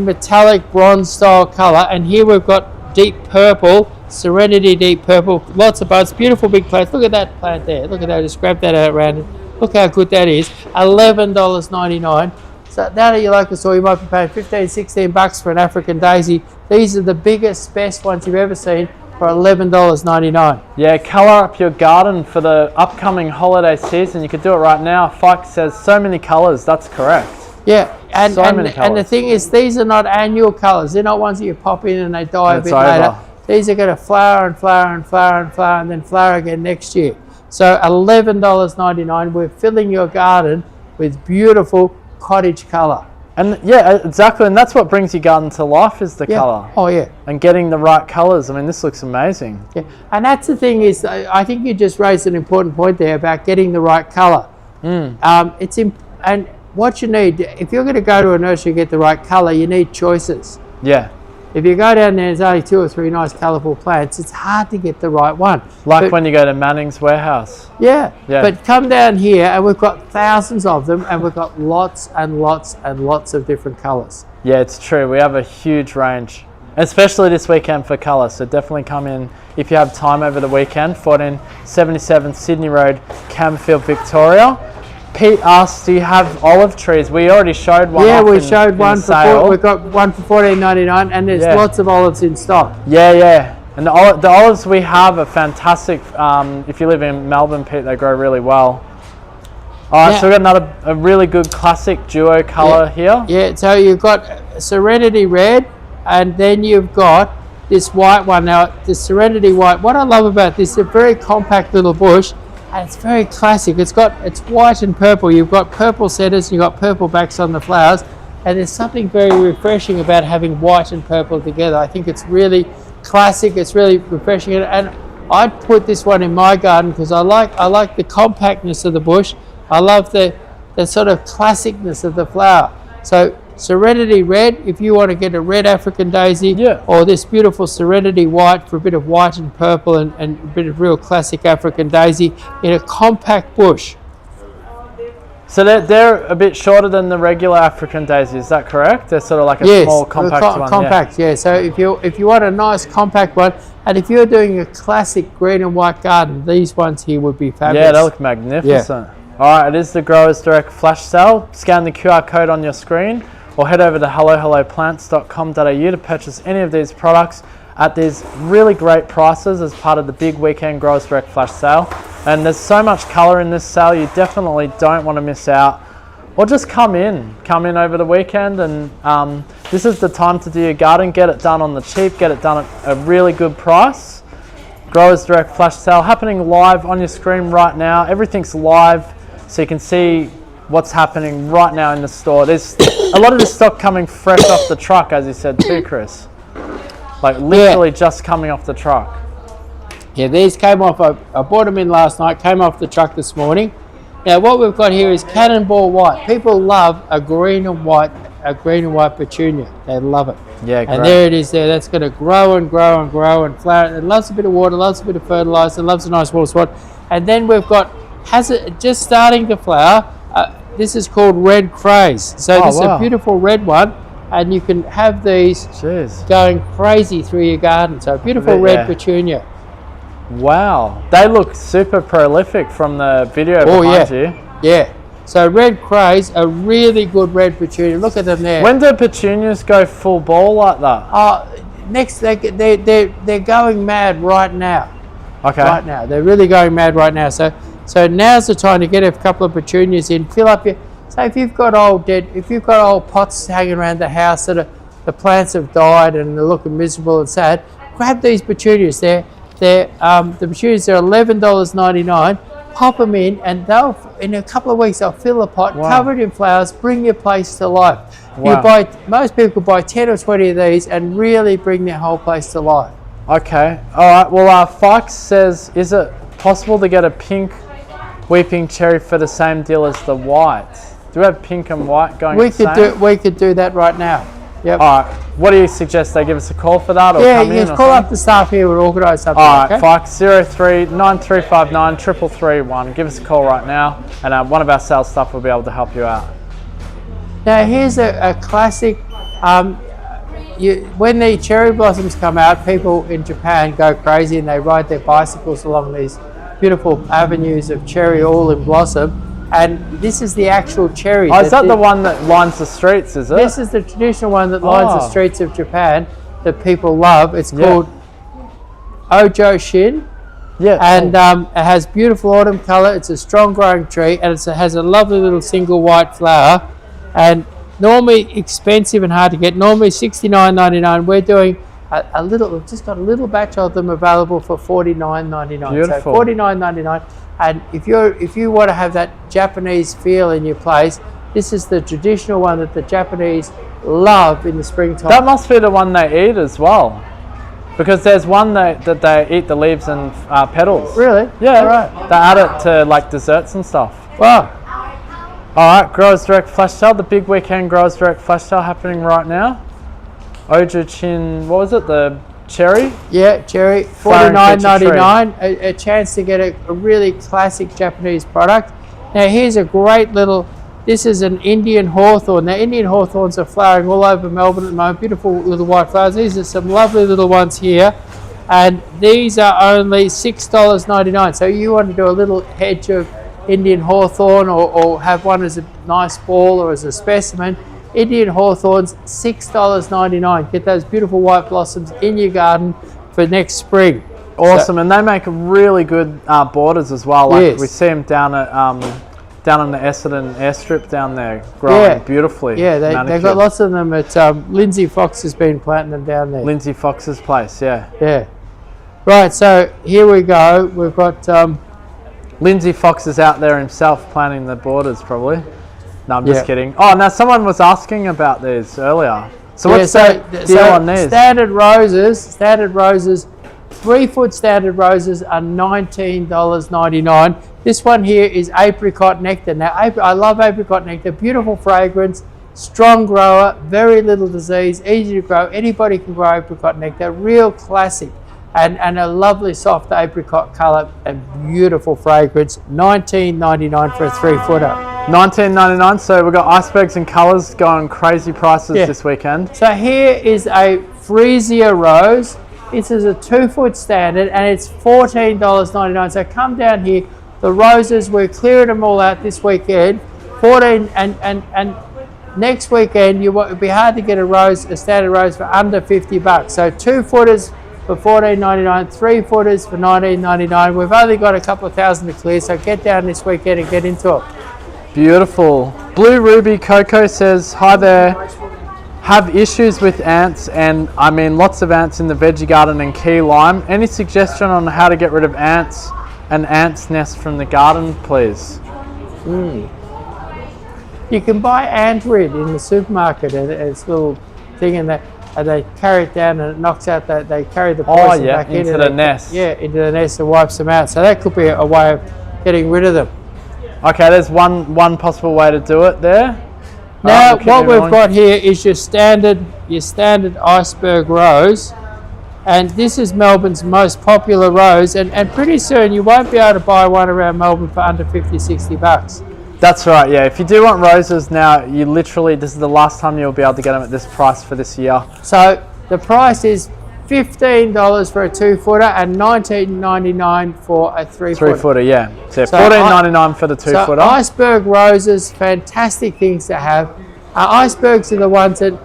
metallic bronze style colour. And here we've got Deep Purple, Serenity Deep Purple, lots of buds, beautiful big plants. Look at that plant there. Look at that. Just grab that out around it. Look how good that is. $11.99. So down at your local store, you might be paying 15, 16 bucks for an African daisy. These are the biggest, best ones you've ever seen for $11.99. Yeah, colour up your garden for the upcoming holiday season. You could do it right now. Ficus says so many colours. That's correct. Yeah, and the thing is, these are not annual colours. They're not ones that you pop in and they die a bit later. These are going to flower and flower and flower and flower and then flower again next year. So $11.99. We're filling your garden with beautiful cottage colour. And yeah, exactly, and that's what brings your garden to life is the colour. Oh yeah. And getting the right colours. I mean, this looks amazing. Yeah, and that's the thing is, I think you just raised an important point there about getting the right colour. And what you need, if you're going to go to a nursery and get the right colour, you need choices. Yeah. If you go down there, there's only 2 or 3 nice colourful plants, it's hard to get the right one. Like when you go to Manning's warehouse. Yeah, but come down here and we've got thousands of them and we've got lots and lots and lots of different colours. Yeah, it's true. We have a huge range, especially this weekend for colour. So definitely come in if you have time over the weekend. 1477 Sydney Road, Campfield, Victoria. Pete asked, do you have olive trees? We already showed one. Yeah, we showed one for we've got one for $14.99 and there's lots of olives in stock. Yeah. And the olives we have are fantastic. If you live in Melbourne, Pete, they grow really well. All right, so we've got a really good classic duo colour here. Yeah, so you've got Serenity Red and then you've got this white one. Now, the Serenity White, what I love about this, it's a very compact little bush. And it's very classic. It's white and purple. You've got purple centers, you've got purple backs on the flowers, and there's something very refreshing about having white and purple together. I think it's really classic. It's really refreshing, and I'd put this one in my garden because I like the compactness of the bush. I love the sort of classicness of the flower. So Serenity Red, if you want to get a red African daisy, or this beautiful Serenity White for a bit of white and purple and a bit of real classic African daisy in a compact bush. So they're a bit shorter than the regular African daisy, is that correct? They're sort of like a small compact one. Compact, yeah. So if you want a nice compact one, and if you're doing a classic green and white garden, these ones here would be fabulous. Yeah, they look magnificent. All right, it is the Growers Direct Flash Sale. Scan the QR code on your screen, or head over to helloplants.com.au to purchase any of these products at these really great prices as part of the big weekend Growers Direct Flash Sale. And there's so much colour in this sale, you definitely don't want to miss out. Or just come in over the weekend, and this is the time to do your garden. Get it done on the cheap, get it done at a really good price. Growers Direct Flash Sale happening live on your screen right now. Everything's live, so you can see what's happening right now in the store. There's a lot of the stock coming fresh off the truck, as you said too, Chris. Like literally just coming off the truck. Yeah, these came off, I bought them in last night, came off the truck this morning. Now what we've got here is Cannonball White. People love a green and white petunia. They love it. Yeah, great. And there it is there. That's going to grow and grow and grow and flower. It loves a bit of water, loves a bit of fertilizer, loves a nice water spot. And then we've got, just starting to flower, this is called Red Craze. So this is a beautiful red one. and you can have these going crazy through your garden. So beautiful red petunia. Wow, they look super prolific from the video behind you. Yeah. So red craze, a really good red petunia. Look at them there. When do petunias go full ball like that? Next, they're going mad right now. Okay. Right now, they're really going mad right now. So now's the time to get a couple of petunias in. Fill up your. Say if you've got old pots hanging around the house that the plants have died and they're looking miserable and sad, grab these petunias. The petunias are $11.99. Pop them in, and in a couple of weeks they'll fill a pot, cover it in flowers, bring your place to life. Wow. Most people buy 10 or 20 of these and really bring their whole place to life. Okay, all right. Well, Fox says, is it possible to get a pink weeping cherry for the same deal as the white? Do we have pink and white going? We could do that right now. Yep. All right. What do you suggest? They give us a call for that, or come in? Call up the staff here. We'll organise something. All right, Fox 03 9359 3331. Give us a call right now, and one of our sales staff will be able to help you out. Now here's a classic. When the cherry blossoms come out, people in Japan go crazy and they ride their bicycles along these beautiful avenues of cherry all in blossom. And this is the actual cherry. Oh, is that the one that lines the streets, is it? This is the traditional one that lines the streets of Japan that people love. It's called Ojo Shin. Yeah. And it has beautiful autumn colour. It's a strong growing tree, and it has a lovely little single white flower. And normally expensive and hard to get. Normally $69.99. We're doing a little. We've just got a little batch of them available for $49.99. Beautiful. So $49.99. And if you want to have that Japanese feel in your place, this is the traditional one that the Japanese love in the springtime. That must be the one they eat as well, because there's one that they eat the leaves and petals. Really? Yeah. Right. They add it to like desserts and stuff. Wow. All right, Growers Direct Flash Sale, the big weekend Growers Direct Flash Sale happening right now. Ojichin, what was it? The cherry? Yeah, cherry, $49.99. A chance to get a really classic Japanese product. Now here's a great little, this is an Indian hawthorn. Now Indian hawthorns are flowering all over Melbourne at the moment. Beautiful little white flowers. These are some lovely little ones here. And these are only $6.99. So you want to do a little hedge of Indian hawthorn or have one as a nice ball or as a specimen. Indian hawthorns, $6.99. Get those beautiful white blossoms in your garden for next spring. Awesome, and they make really good borders as well. Like we see them down at down on the Essendon airstrip down there, growing beautifully. Yeah, they've got lots of them at Lindsay Fox has been planting them down there. Lindsay Fox's place, yeah. Yeah. Right, so here we go. We've got Lindsay Fox is out there himself planting the borders, probably. No, I'm just kidding. Oh, now someone was asking about these earlier. So what's the deal on these? Standard roses, 3-foot standard roses are $19.99. This one here is apricot nectar. Now, I love apricot nectar. Beautiful fragrance, strong grower, very little disease, easy to grow. Anybody can grow apricot nectar. Real classic. And a lovely soft apricot colour and beautiful fragrance. $19.99 for a 3-footer. $19.99. So we've got icebergs and colours going crazy prices this weekend. So here is a Freesia rose. This is a 2-foot standard and it's $14.99. So come down here. The roses, we're clearing them all out this weekend. And next weekend it would be hard to get a standard rose for under $50. So 2-footers for $14.99, 3-footers for $19.99. We've only got a couple of thousand to clear, so get down this weekend and get into it. Beautiful. Blue Ruby Coco says, hi there. Have issues with ants, and I mean lots of ants in the veggie garden and key lime. Any suggestion on how to get rid of ants and ants' nests from the garden, please? You can buy ant rid in the supermarket, and it's a little thing in that. And they carry it down and it knocks out that they carry the poison back into the nest. Yeah, into the nest and wipes them out. So that could be a way of getting rid of them. Okay, there's one possible way to do it there. Now what we've got here is your standard iceberg rose, and this is Melbourne's most popular rose. And pretty soon you won't be able to buy one around Melbourne for under $50, $60. That's right, yeah. If you do want roses now, you literally, this is the last time you'll be able to get them at this price for this year. So the price is $15 for a 2-footer and $19.99 for a 3-footer. 3-footer, yeah. So $14.99 for the 2-footer. So iceberg roses, fantastic things to have. Icebergs are the ones that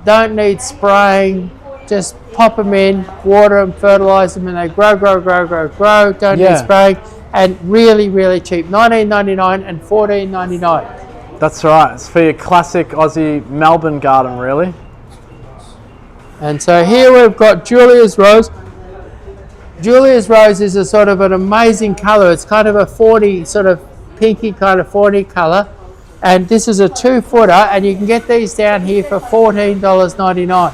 don't need spraying. Just pop them in, water them, fertilise them, and they grow. Don't need spraying. And really, really cheap. $19.99 and $14.99. That's right. It's for your classic Aussie Melbourne garden, really. And so here we've got Julia's Rose. Julia's Rose is a sort of an amazing colour. It's kind of a fawny, sort of pinky kind of fawny colour. And this is a 2-footer, and you can get these down here for $14.99.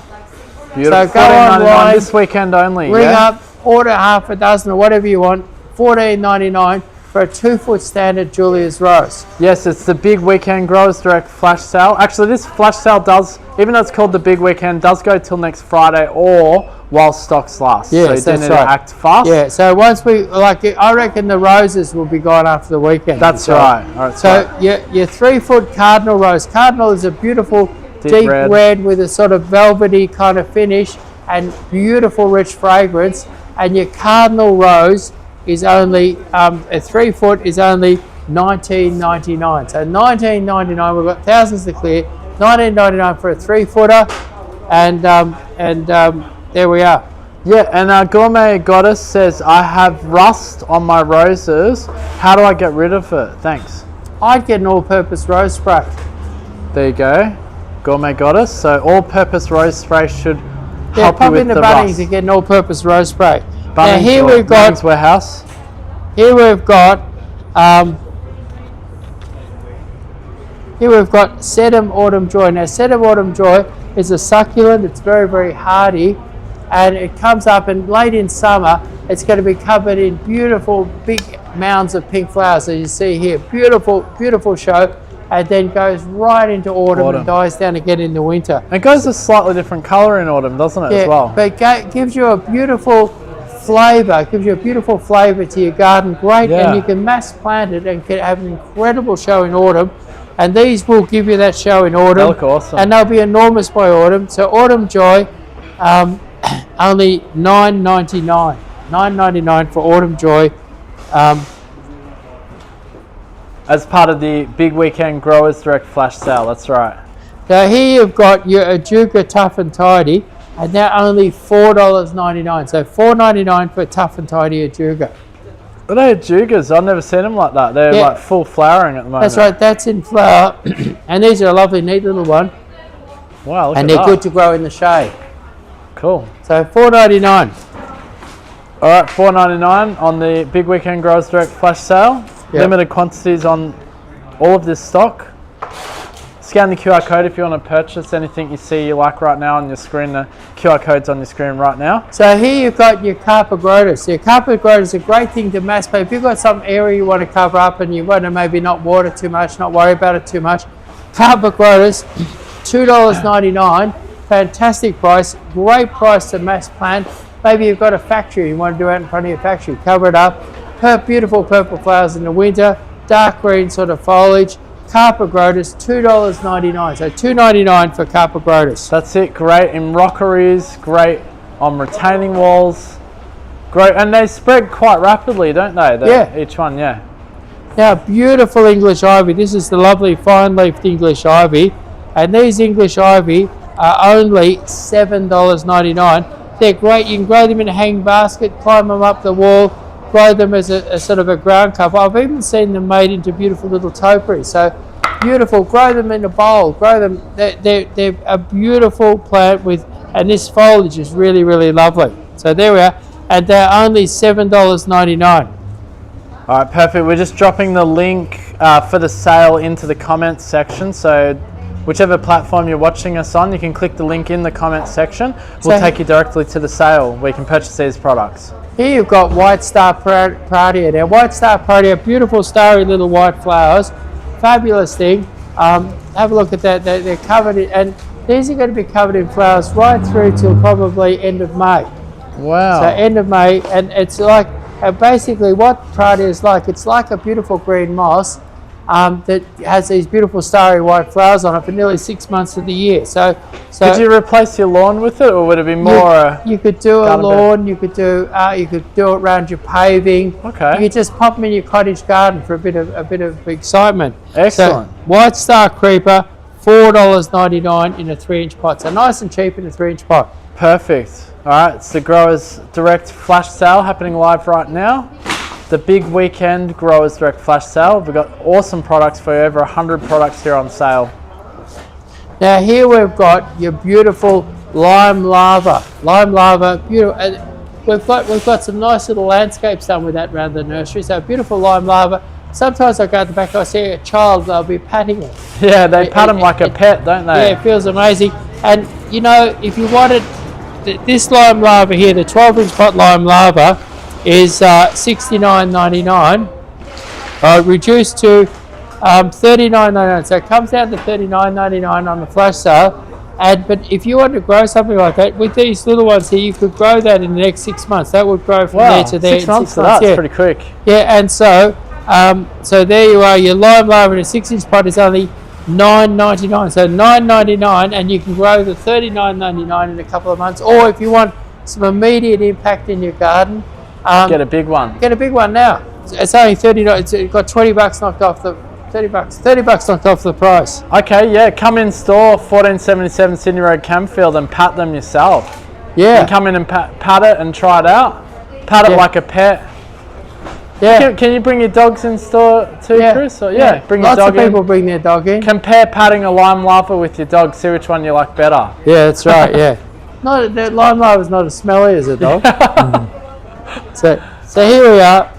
Beautiful. So go online, this weekend only. Ring up, order half a dozen or whatever you want. $14.99 for a 2-foot standard Julia's Rose. Yes, it's the Big Weekend Growers Direct Flash Sale. Actually, this flash sale does, even though it's called the Big Weekend, does go till next Friday or while stocks last. Yes, so you do need to act fast. Yeah, so once we, I reckon the roses will be gone after the weekend. That's right. All right. So your 3-foot Cardinal Rose. Cardinal is a beautiful deep red with a sort of velvety kind of finish and beautiful rich fragrance. And your Cardinal Rose is only, a 3-foot is only $19.99. So $19.99, we've got thousands to clear. $19.99 for a 3-footer, and there we are. Yeah, and Gourmet Goddess says, I have rust on my roses. How do I get rid of it? Thanks. I'd get an all-purpose rose spray. There you go, Gourmet Goddess. So all-purpose rose spray should help you with the rust. Bunnings and get an all-purpose rose spray. Bunnings, now here we've got Bunnings Warehouse. Here we've got Sedum Autumn Joy. Now Sedum Autumn Joy is a succulent. It's very, very hardy, and it comes up, and late in summer it's going to be covered in beautiful big mounds of pink flowers, as you see here. Beautiful, beautiful show, and then goes right into autumn and dies down again in the winter. It goes a slightly different colour in autumn, doesn't it, as well? But gives you a beautiful flavour, gives you a beautiful flavour to your garden. Great, and you can mass plant it and can have an incredible show in autumn. And these will give you that show in autumn. They look awesome. And they'll be enormous by autumn. So Autumn Joy, only $9.99. $9.99 for Autumn Joy. As part of the Big Weekend Growers Direct Flash Sale, that's right. So here you've got your Ajuga Tough and Tidy, and they're only $4.99. So $4.99 for Tough and Tidy Ajuga. Are they Ajugas? I've never seen them like that. They're like full flowering at the moment. That's right, that's in flower. And these are a lovely, neat little one. Wow, look at that. And they're good to grow in the shade. Cool. So $4.99. All right, $4.99 on the Big Weekend Growers Direct Flash Sale. Yep. Limited quantities on all of this stock. Scan the QR code if you want to purchase anything you see you like right now on your screen. The QR code's on your screen right now. So here you've got your Carpogrotus. Your Carpogrotus is a great thing to mass plant. If you've got some area you want to cover up and you want to maybe not water too much, not worry about it too much, Carpogrotus, $2.99. Fantastic price. Great price to mass plant. Maybe you've got a factory you want to do out in front of your factory. Cover it up. Beautiful purple flowers in the winter. Dark green sort of foliage. Carpogrotus, $2.99. So $2.99 for Carpogrotus. That's it. Great in rockeries, great on retaining walls. Great, and they spread quite rapidly, don't they? Each one, yeah. Now, beautiful English ivy. This is the lovely fine-leafed English ivy. And these English ivy are only $7.99. They're great. You can grow them in a hanging basket, climb them up the wall, grow them as a sort of a ground cover. I've even seen them made into beautiful little topiaries. So beautiful. Grow them in a bowl. Grow them. They're a beautiful plant with, and this foliage is really, really lovely. So there we are. And they're only $7.99. All right, perfect. We're just dropping the link for the sale into the comments section. So whichever platform you're watching us on, you can click the link in the comments section. We'll take you directly to the sale where you can purchase these products. Here you've got White Star Pratia. Now, White Star Pratia, beautiful starry little white flowers. Fabulous thing. Have a look at that. They're covered in, and these are going to be covered in flowers right through till probably end of May. Wow. So end of May, and it's like, basically what Pratia is like, it's like a beautiful green moss, that has these beautiful starry white flowers on it for nearly 6 months of the year. So could you replace your lawn with it, or would it be more? You could do a lawn. You could do it around your paving. Okay. You could just pop them in your cottage garden for a bit of excitement. Excellent. So, white star creeper, $4.99 in a 3-inch pot. So nice and cheap in a 3-inch pot. Perfect. All right, it's the Growers Direct Flash Sale happening live right now. The big weekend Growers Direct Flash Sale. We've got awesome products for you, over 100 products here on sale. Now here we've got your beautiful lime lava. Lime lava, beautiful. And we've got some nice little landscapes done with that around the nursery. So beautiful lime lava. Sometimes I go at the back, I see a child, they'll be patting it. Yeah, they pat them like a pet, don't they? Yeah, it feels amazing. And you know, if you wanted this lime lava here, the 12-inch pot lime lava, is $69.99, reduced to $39.99. So it comes down to $39.99 on the flash sale. But if you want to grow something like that, with these little ones here, you could grow that in the next 6 months. That would grow from there to there. 6 months, so that's pretty quick. Yeah, and so there you are. Your lime lava in a 6-inch pot is only $9.99. So $9.99, and you can grow the $39.99 in a couple of months. Or if you want some immediate impact in your garden, get a big one. Get a big one now. It's only $39. It's got $20 knocked off the $30 knocked off the price. Okay, yeah. Come in store, 1477 Sydney Road, Camfield, and pat them yourself. Yeah. You come in and pat it and try it out. Pat it like a pet. Yeah. Can you bring your dogs in store too, Chris? Or, bring your dog in. Lots of people bring their dog in. Compare patting a lime lava with your dog. See which one you like better. Yeah, that's right. Yeah. No, the lime lava is not as smelly as a dog. So here we are.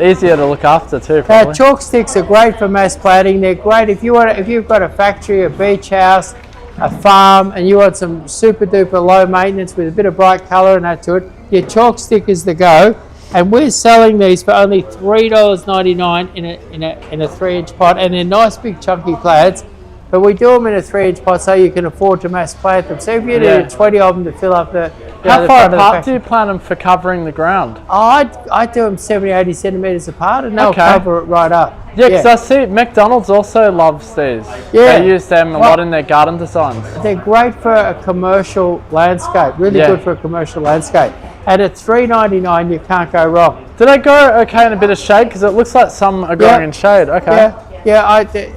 Easier to look after too, probably. Chalk sticks are great for mass planting. They're great if you've got a factory, a beach house, a farm, and you want some super duper low maintenance with a bit of bright colour and that to it. Your chalk stick is the go. And we're selling these for only $3.99 in a 3-inch pot, and they're nice big chunky plants. But we do them in a 3-inch pot so you can afford to mass plant them. So if you need 20 of them to fill up the how far apart do you plant them for covering the ground? I do them 70, 80 centimetres apart, and they'll cover it right up. Yeah, because I see McDonald's also loves these. Yeah. They use them a lot in their garden designs. They're great for a commercial landscape, really good for a commercial landscape. And at $3.99 you can't go wrong. Do they grow okay in a bit of shade? Because it looks like some are growing in shade. Okay.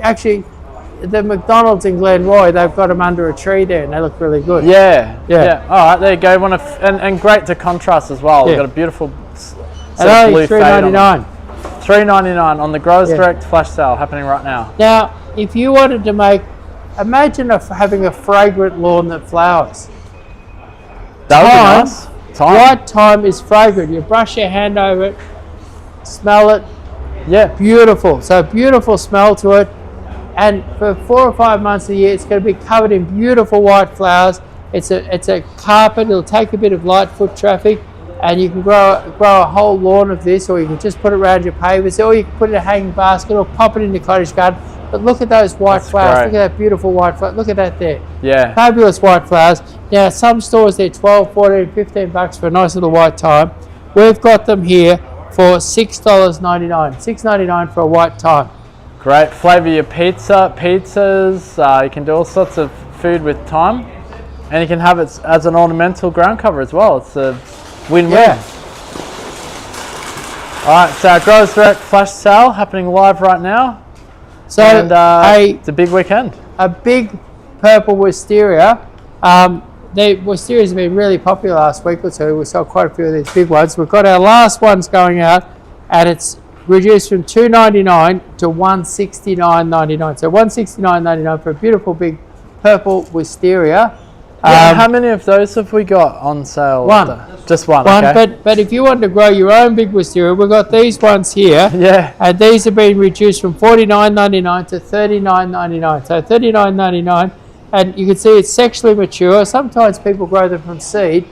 Actually, the McDonald's in Glenroy, they've got them under a tree there, and they look really good. Yeah. All right, there you go. And great to contrast as well. We've got a beautiful and only $3.99. $3.99 on the Growers Direct Flash Sale happening right now. Now, if you wanted to imagine having a fragrant lawn that flowers. That would be nice. White thyme is fragrant. You brush your hand over it, smell it. Yeah. Beautiful. So beautiful smell to it. And for 4 or 5 months a year, it's going to be covered in beautiful white flowers. It's a carpet. It'll take a bit of light foot traffic, and you can grow a whole lawn of this, or you can just put it around your pavers, or you can put it in a hanging basket, or pop it in the cottage garden. But look at those white flowers. Great. Look at that beautiful white flower. Look at that there. Yeah. Fabulous white flowers. Now, some stores they're $12, $14, $15 for a nice little white thyme. We've got them here for $6.99. $6.99 for a white thyme. Great. Flavour your pizzas. You can do all sorts of food with thyme, and you can have it as an ornamental ground cover as well. It's a win-win. Yeah. All right, so our Growers Direct Flash Sale happening live right now. So it's a big weekend. A big purple wisteria. The wisterias have been really popular last week or two. We sold quite a few of these big ones. We've got our last ones going out, and it's reduced from $2.99 to $169.99. So $169.99 for a beautiful big purple wisteria. How many of those have we got on sale? One. Just one. Okay. But if you want to grow your own big wisteria, we've got these ones here. Yeah. And these have been reduced from $49.99 to $39.99. So $39.99, and you can see it's sexually mature. Sometimes people grow them from seed,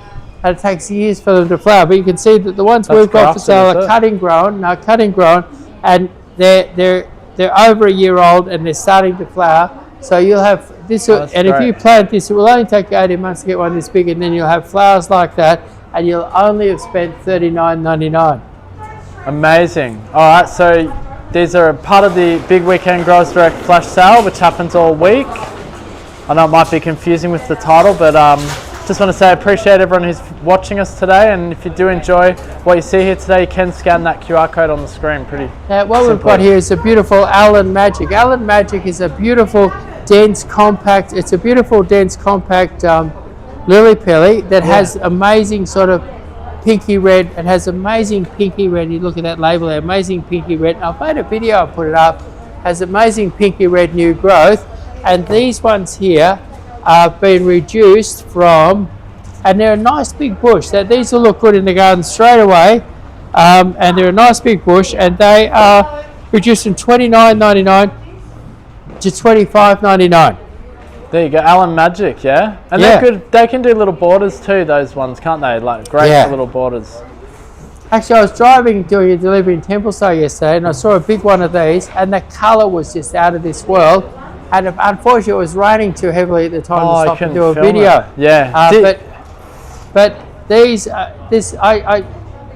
and it takes years for them to flower. But you can see that the ones we've got for sale are cutting grown, and they're over a year old, and they're starting to flower. So you'll have this, and if you plant this, it will only take you 18 months to get one this big, and then you'll have flowers like that, and you'll only have spent $39.99. Amazing. All right, so these are a part of the Big Weekend Growers Direct Flash Sale, which happens all week. I know it might be confusing with the title, but just want to say I appreciate everyone who's watching us today, and if you do enjoy what you see here today, you can scan that QR code on the screen. Pretty what we've got here is a beautiful Allen Magic. Allen Magic is a beautiful, dense, compact, it's a beautiful, dense, compact lily pilly that has amazing sort of pinky red. It has amazing pinky red. You look at that label there, amazing pinky red. I've made a video, I'll put it up, has amazing pinky red new growth, and these ones here have been reduced from, and they're a nice big bush. These will look good in the garden straight away, and they're a nice big bush, and they are reduced from $29.99 to $25.99. There you go, Allen Magic, yeah? And they're good, they can do little borders too, those ones, can't they? Like great for little borders. Actually, I was driving doing a delivery in Templestowe yesterday, and I saw a big one of these, and the colour was just out of this world. And unfortunately, it was raining too heavily at the time to stop and do a video. Yeah. But these, I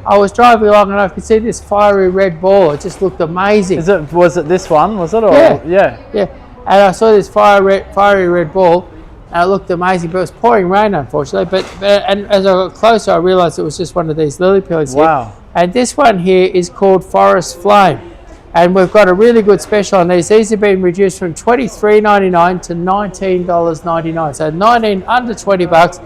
was driving along and I could see this fiery red ball. It just looked amazing. Was it this one? Was it? Or, yeah. And I saw this fiery red ball, and it looked amazing. But it was pouring rain, unfortunately. And as I got closer, I realised it was just one of these lily pillies. Wow. Here. And this one here is called Forest Flame. And we've got a really good special on these. These have been reduced from $23.99 to $19.99. So 19 under 20 bucks.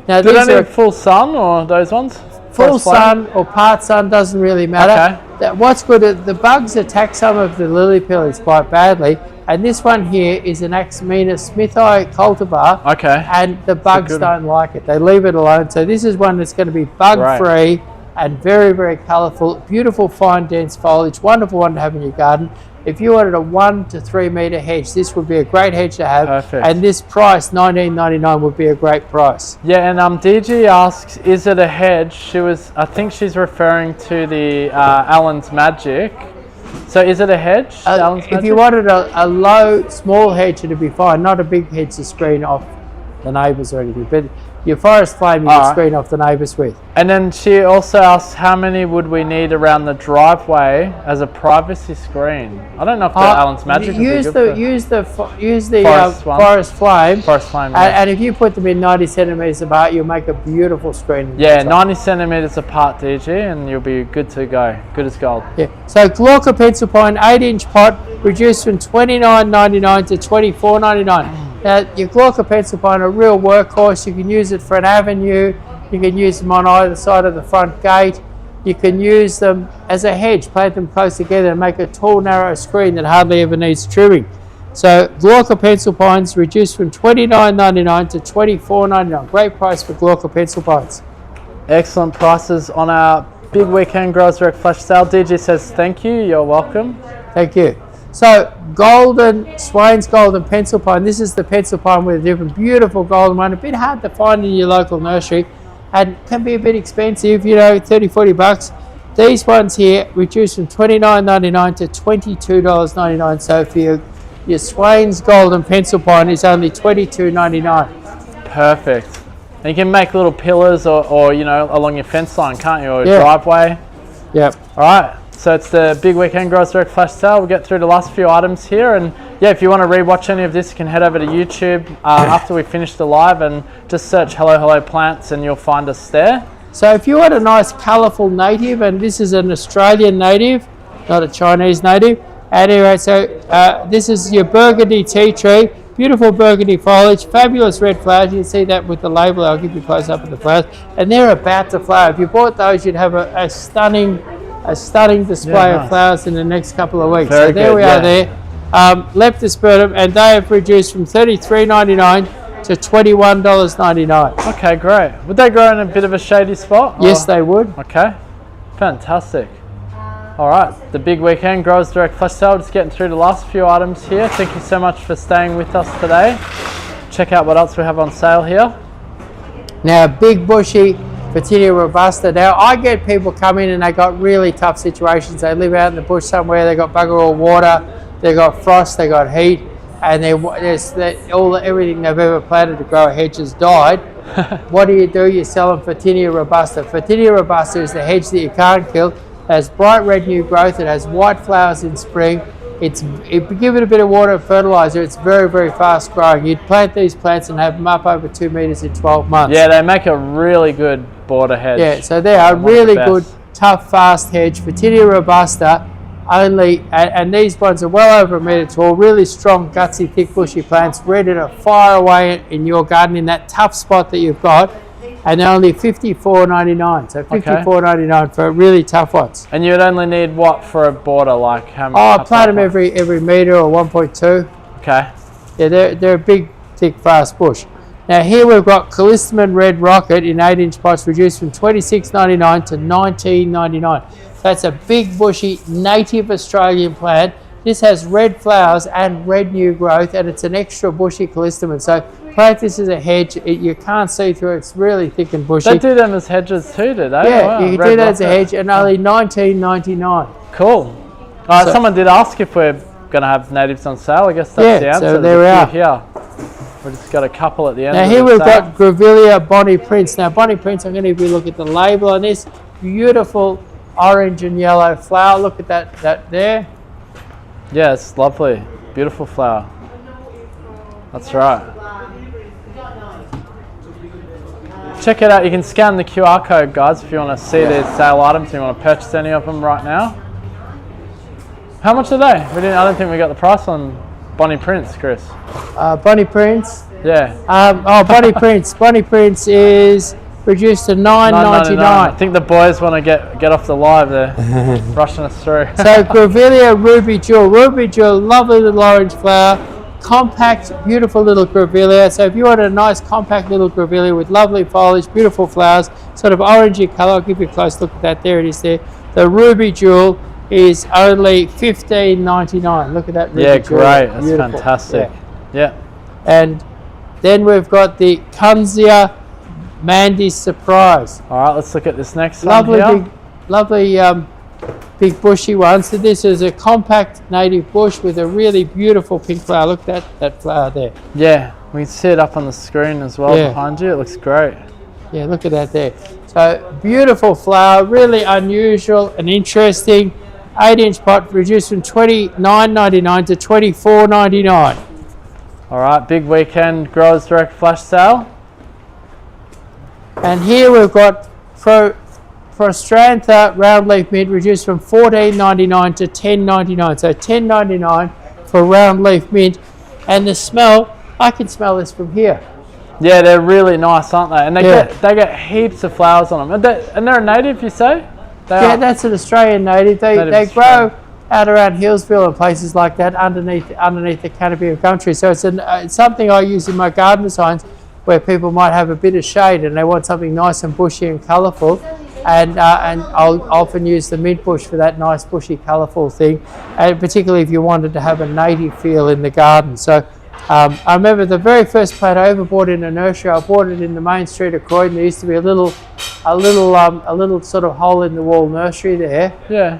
Now do they need full sun or those ones? Full sun or part sun doesn't really matter. Okay. What's good, the bugs attack some of the lily pillies quite badly. And this one here is an Axmina Smithii cultivar. Okay. And the bugs don't like it. They leave it alone. So this is one that's going to be bug free. And very, very colourful, beautiful, fine, dense foliage, wonderful one to have in your garden. If you wanted a 1 to 3 metre hedge, this would be a great hedge to have. Perfect. And this price, $19.99, would be a great price. Yeah, and DG asks, is it a hedge? I think she's referring to the Allen's Magic. So is it a hedge? If you wanted a low, small hedge, it'd be fine. Not a big hedge to screen off the neighbours or anything. But your Forest Flame you can screen off the neighbours with. And then she also asks, how many would we need around the driveway as a privacy screen? I don't know if the Allen's Magic use the Forest Flame. Forest Flame, and if you put them in 90 centimetres apart, you'll make a beautiful screen. Yeah, 90 centimetres apart, DG, and you'll be good to go. Good as gold. Yeah. So Glauca pencil pine 8-inch pot reduced from $29.99 to $24.99. Now, your Glauca pencil pine are a real workhorse. You can use it for an avenue. You can use them on either side of the front gate. You can use them as a hedge, plant them close together and make a tall, narrow screen that hardly ever needs trimming. So Glauca pencil pines reduced from $29.99 to $24.99. Great price for Glauca pencil pines. Excellent prices on our Big Weekend Growers Direct Flash Sale. DG says thank you. You're welcome. Thank you. So Swain's golden pencil pine. This is the pencil pine with a different beautiful golden one. A bit hard to find in your local nursery and can be a bit expensive, $30-40 bucks. These ones here reduced from $29.99 to $22.99. So for your Swain's golden pencil pine is only $22.99. Perfect. And you can make little pillars or along your fence line, can't you? Or a driveway. Yep. All right. So it's the Big Weekend Growers Direct Flash Sale. We'll get through the last few items here, and if you want to rewatch any of this, you can head over to YouTube after we finish the live and just search Hello Plants and you'll find us there. So if you want a nice colourful native, and this is an Australian native, not a Chinese native. Anyway, so this is your Burgundy tea tree, beautiful burgundy foliage, fabulous red flowers. You can see that with the label. I'll give you a close up of the flowers, and they're about to flower. If you bought those, you'd have a stunning display of flowers in the next couple of weeks. Very so there good, we are there. Leptospermum, and they have reduced from $33.99 to $21.99. Okay, great. Would they grow in a bit of a shady spot? Yes, they would. Okay, fantastic. All right, the Big Weekend Growers Direct Flash Sale. Just getting through the last few items here. Thank you so much for staying with us today. Check out what else we have on sale here. Now, big bushy Petinia robusta. Now, I get people come in and they got really tough situations. They live out in the bush somewhere. They got bugger all water. They got frost. They got heat, and everything they've ever planted to grow a hedge has died. What do? You sell them Petinia robusta. Petinia robusta is the hedge that you can't kill. has bright red new growth. It has white flowers in spring. If you give it a bit of water and fertilizer, it's very, very fast growing. You'd plant these plants and have them up over 2 meters in 12 months. Yeah, they make a really good border hedge. Yeah, so they are really good, tough, fast hedge. Vitinia robusta, and these ones are well over 1 meter tall, really strong, gutsy, thick, bushy plants, ready to fire away in your garden in that tough spot that you've got. And they're only $54.99, so $54.99 for really tough ones. And you'd only need what for a border, like how much? Oh, I plant them every metre or 1.2. Okay. Yeah, they're a big, thick, fast bush. Now here we've got Callistemon Red Rocket in 8-inch pots, reduced from $26.99 to $19.99. That's a big, bushy, native Australian plant. This has red flowers and red new growth, and it's an extra bushy callistemon. So plant this as a hedge. You can't see through it. It's really thick and bushy. They do them as hedges too, do they? Yeah, wow. you can do that as a hedge, and only $19.99. Cool. Someone did ask if we're going to have natives on sale. I guess that's the answer. So there we are. Here. We've just got a couple at the end. Now here we've got Grevillea Bonnie Prince. Now Bonnie Prince, I'm going to have you look at the label on this. Beautiful orange and yellow flower. Look at that there. Yeah, it's lovely. Beautiful flower. That's right. Check it out. You can scan the QR code, guys, if you want to see these sale items. You want to purchase any of them right now. How much are they? I don't think we got the price on Bonnie Prince, Chris. Bonnie Prince. Yeah. Bonnie Prince. Bonnie Prince is reduced to $9.99. I think the boys want to get off the live. They're rushing us through. So Grevillea Ruby Jewel. Ruby Jewel, lovely little orange flower, compact, beautiful little Grevillea. So if you want a nice compact little Grevillea with lovely foliage, beautiful flowers, sort of orangey colour, I'll give you a close look at that. There it is there. The Ruby Jewel is only $15.99. Look at that Ruby Jewel. Yeah, great. That's beautiful. fantastic. Yeah. And then we've got the Kunzia Mandy's Surprise. All right, let's look at this next one here. Lovely big bushy one. So this is a compact native bush with a really beautiful pink flower. Look at that flower there. Yeah, we can see it up on the screen as well behind you. It looks great. Yeah, look at that there. So beautiful flower, really unusual and interesting. 8-inch pot, reduced from $29.99 to $24.99. All right, big weekend Growers Direct flash sale. And here we've got Prostrantha round leaf mint, reduced from $14.99 to $10.99. So $10.99 for round leaf mint. And the smell, I can smell this from here. Yeah, they're really nice, aren't they? And they get heaps of flowers on them. And they're a native, you say? That's an Australian native. They grow out around Hillsville and places like that underneath the canopy of gum trees. So it's something I use in my garden designs, where people might have a bit of shade and they want something nice and bushy and colourful, and I'll often use the mint bush for that nice bushy colourful thing, and particularly if you wanted to have a native feel in the garden. So I remember the very first plant I ever bought in a nursery. I bought it in the main street of Croydon. There used to be a little sort of hole in the wall nursery there. Yeah.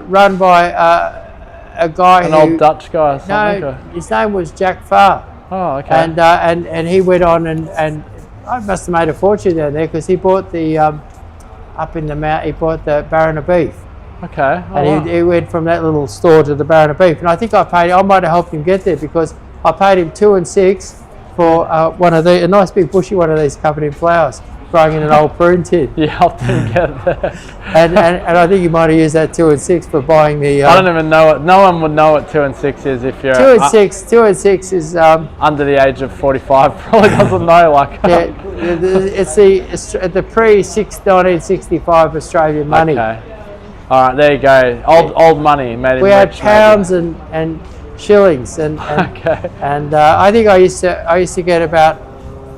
Run by a guy an old Dutch guy or something. No, his name was Jack Farr. Oh, okay. And he went on and I must have made a fortune down there, because he bought the up in the mount. He bought the Baron of Beef. Okay. Oh, and he went from that little store to the Baron of Beef. And I think I might have helped him get there, because I paid him $2 and $6 for a nice big bushy one of these covered in flowers, growing in an old prune tin. You helped him get there. and I think you might have used that $2 and $6 for buying the. I don't even know it. No one would know what $2 and $6 is if you're. $2 and $6 is under the age of 45. Probably doesn't know. Like. Yeah, it's the pre-1965 Australian money. Okay. All right, there you go. Old money made in. We had pounds and shillings and okay. And I think I used to get about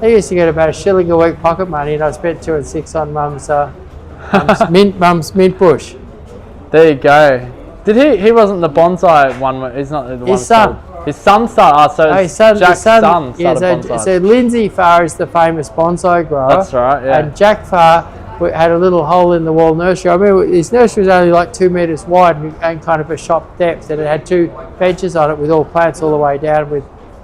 a shilling a week pocket money, and I spent $2 and $6 on mum's mint bush. There you go. Did he wasn't the bonsai one? He's not the one. His son. His son started. Jack's son started bonsai. So Lindsay Farr is the famous bonsai grower. That's right. Yeah. And Jack Farr had a little hole in the wall nursery. I remember his nursery was only like 2 meters wide and kind of a shop depth, and it had 2 benches on it with all plants all the way down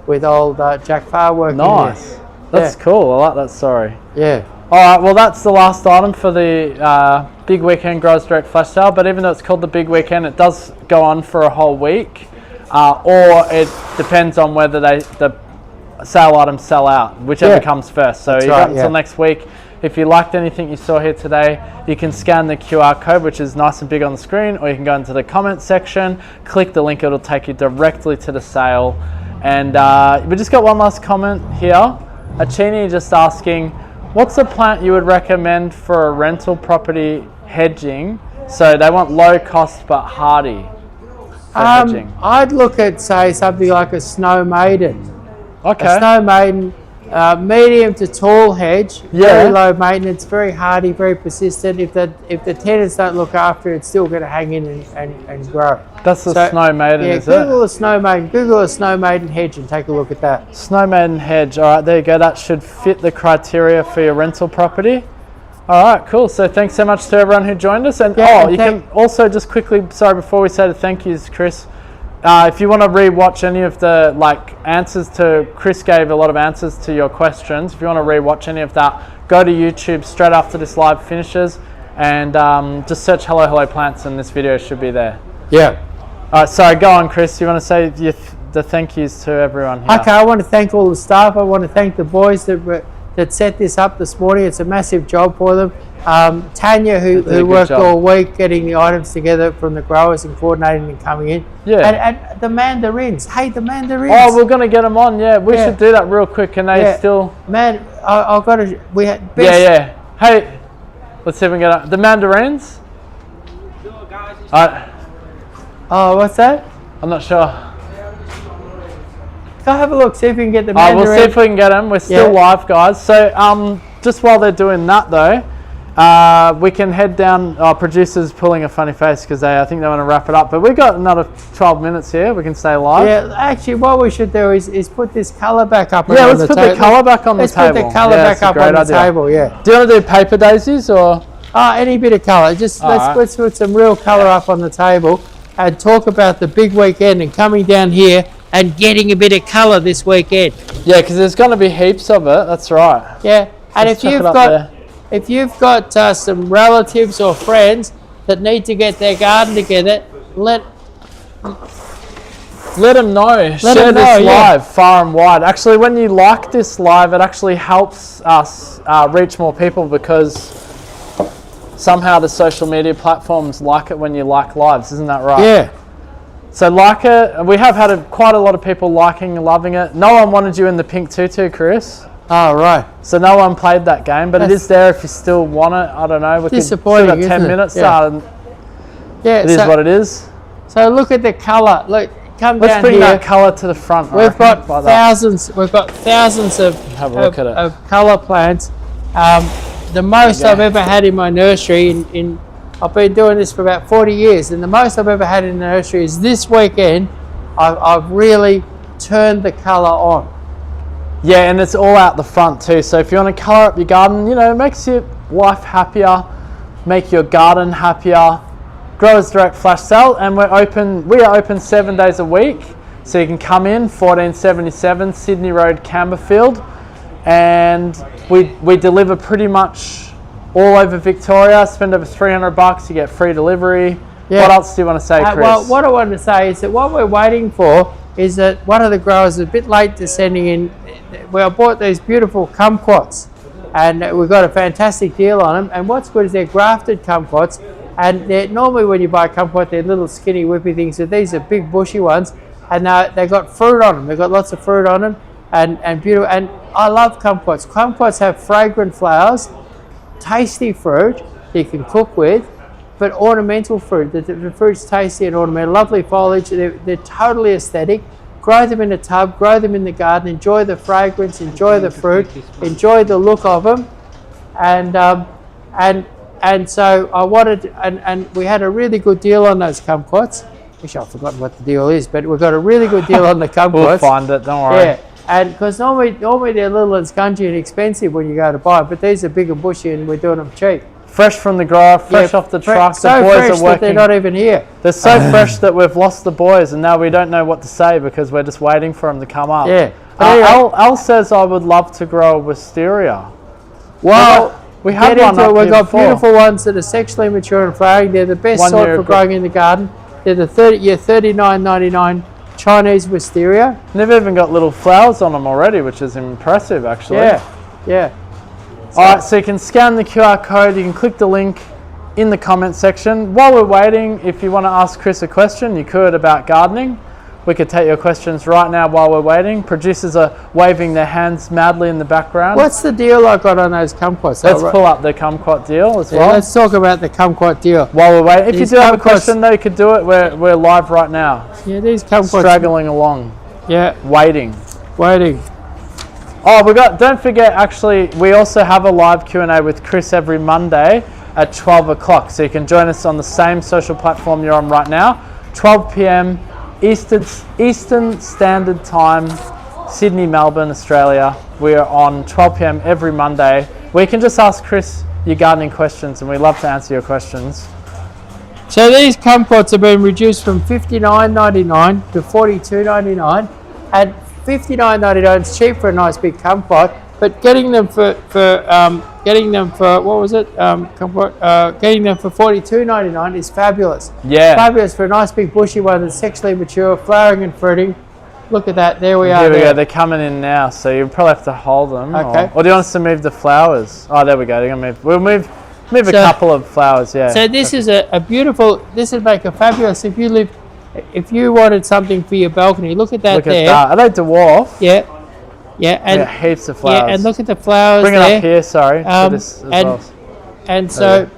with old Jack Farr working. Nice. There. That's cool. I like that story. Yeah. All right, well that's the last item for the Big Weekend Grows Direct Flash Sale, but even though it's called the Big Weekend, it does go on for a whole week, or it depends on whether the sale items sell out, whichever comes first. So you got until next week. If you liked anything you saw here today, you can scan the QR code, which is nice and big on the screen, or you can go into the comment section, click the link, it'll take you directly to the sale. And we just got one last comment here. Achini just asking, what's a plant you would recommend for a rental property hedging? So they want low cost but hardy for hedging. I'd look at, say, something like a snow maiden. Okay. A snow maiden, medium to tall hedge, very low maintenance, very hardy, very persistent. If the tenants don't look after it, it's still going to hang in and grow. That's the snow maiden, is it? Google a snow maiden. Google a snow maiden hedge and take a look at that. Snow maiden hedge. All right, there you go. That should fit the criteria for your rental property. All right, cool. So thanks so much to everyone who joined us. And you can also just quickly, sorry, before we say the thank yous, Chris, if you want to re-watch any of the answers to, Chris gave a lot of answers to your questions. If you want to re-watch any of that, go to YouTube straight after this live finishes and just search Hello Plants and this video should be there. Yeah. All right, sorry, go on, Chris. You want to say the thank yous to everyone here? Okay, I want to thank all the staff. I want to thank the boys that set this up this morning. It's a massive job for them. Tanya, who worked all week getting the items together from the growers and coordinating and coming in. Yeah. And the mandarins. Hey, the mandarins. Oh, we're going to get them on. Yeah, we should do that real quick. Can they still... Man, I've got to... We had best... Yeah. Hey, let's see if we can get the mandarins. Oh, what's that? I'm not sure. Go have a look, see if we can get the mandarins. We'll see if we can get them. We're still live, guys. So just while they're doing that, though, we can head down. Our producer's pulling a funny face because I think they want to wrap it up. But we've got another 12 minutes here. We can stay live. Yeah, actually, what we should do is put this colour back up. Yeah, let's put the colour back on the table. Let's put the colour back up on the table, yeah. Do you want to do paper daisies or? Any bit of colour. Just let's put some real colour up on the table and talk about the big weekend and coming down here and getting a bit of colour this weekend. Yeah, because there's going to be heaps of it. That's right. Yeah, and if you've got some relatives or friends that need to get their garden together, let them know. Share this live far and wide. Actually, when you like this live, it actually helps us reach more people because somehow the social media platforms like it when you like lives. Isn't that right? Yeah. So like it. We have had quite a lot of people liking and loving it. No one wanted you in the pink tutu, Chris. Oh, right. So no one played that game, but it is there if you still want it. I don't know. Disappointing, We've got 10 minutes. Yeah, it is what it is. So look at the colour. Look, come Let's down bring here. that colour to the front. We've got thousands. We've got thousands of colour plants. The most I've ever had in my nursery. I've been doing this for about 40 years, and the most I've ever had in the nursery is this weekend. I've really turned the colour on. Yeah, and it's all out the front too. So if you want to colour up your garden, it makes your life happier, make your garden happier. Growers Direct Flash Sale, and we are open 7 days a week. So you can come in 1477 Sydney Road, Camberfield, and we deliver pretty much all over Victoria. Spend over $300, you get free delivery. Yeah. What else do you want to say, Chris? Well, what I want to say is that what we're waiting for is that one of the growers is a bit late to sending in. I bought these beautiful kumquats, and we've got a fantastic deal on them. And what's good is they're grafted kumquats, and normally when you buy kumquat, they're little skinny whippy things. So these are big bushy ones, and they've got fruit on them. They've got lots of fruit on them, and beautiful. And I love kumquats. Kumquats have fragrant flowers, tasty fruit you can cook with, but ornamental fruit. The fruit's tasty and ornamental, lovely foliage. They're totally aesthetic. Grow them in a tub, grow them in the garden, enjoy the fragrance, enjoy the fruit, enjoy the look of them. And so I wanted, and we had a really good deal on those kumquats. Wish I've forgotten what the deal is, but we've got a really good deal on the kumquats. We'll find it, don't worry. Yeah, and because normally they're little and scungy and expensive when you go to buy, but these are big and bushy and we're doing them cheap. Fresh from the grower, fresh off the truck. So the boys fresh are working. that they're not even here. They're so fresh that we've lost the boys, and now we don't know what to say because we're just waiting for them to come up. Yeah. Al says I would love to grow a wisteria. Well, we have get one into it. up We've here got before. beautiful ones that are sexually mature and flowering. They're the best 1 sort year for ago. growing in the garden. They're the $39.99 Chinese wisteria. They've even got little flowers on them already, which is impressive, actually. Yeah. All right, so you can scan the QR code. You can click the link in the comment section. While we're waiting, if you want to ask Chris a question, you could about gardening. We could take your questions right now while we're waiting. Producers are waving their hands madly in the background. What's the deal I got on those kumquats? Let's pull up the kumquat deal as well. Let's talk about the kumquat deal. While we're waiting, if you These do have a kumquats- question though, you could do it. We're live right now. Yeah, these kumquats. Straggling along, Yeah, waiting. waiting. Oh, don't forget, actually, we also have a live Q&A with Chris every Monday at 12 o'clock. So you can join us on the same social platform you're on right now, 12 p.m. Eastern Standard Time, Sydney, Melbourne, Australia. We are on 12 p.m. every Monday, where you can just ask Chris your gardening questions, and we love to answer your questions. So these kumquats have been reduced from $59.99 to $42.99, and $59.99 is cheap for a nice big kumquat. But getting them for what was it? Getting them for $42.99 is fabulous. Yeah. Fabulous for a nice big bushy one that's sexually mature, flowering and fruiting. Look at that. There we are. Here we go. They're coming in now, so you probably have to hold them. Okay. Or do you want us to move the flowers? Oh, there we go. They're gonna move. We'll move a couple of flowers. Yeah. So this is a beautiful. This would make a fabulous. If you wanted something for your balcony, look at that there. Are they dwarf? Yeah. Yeah, and heaps of flowers. Yeah, and look at the flowers. Bring it there. up here, sorry. For this as well. And so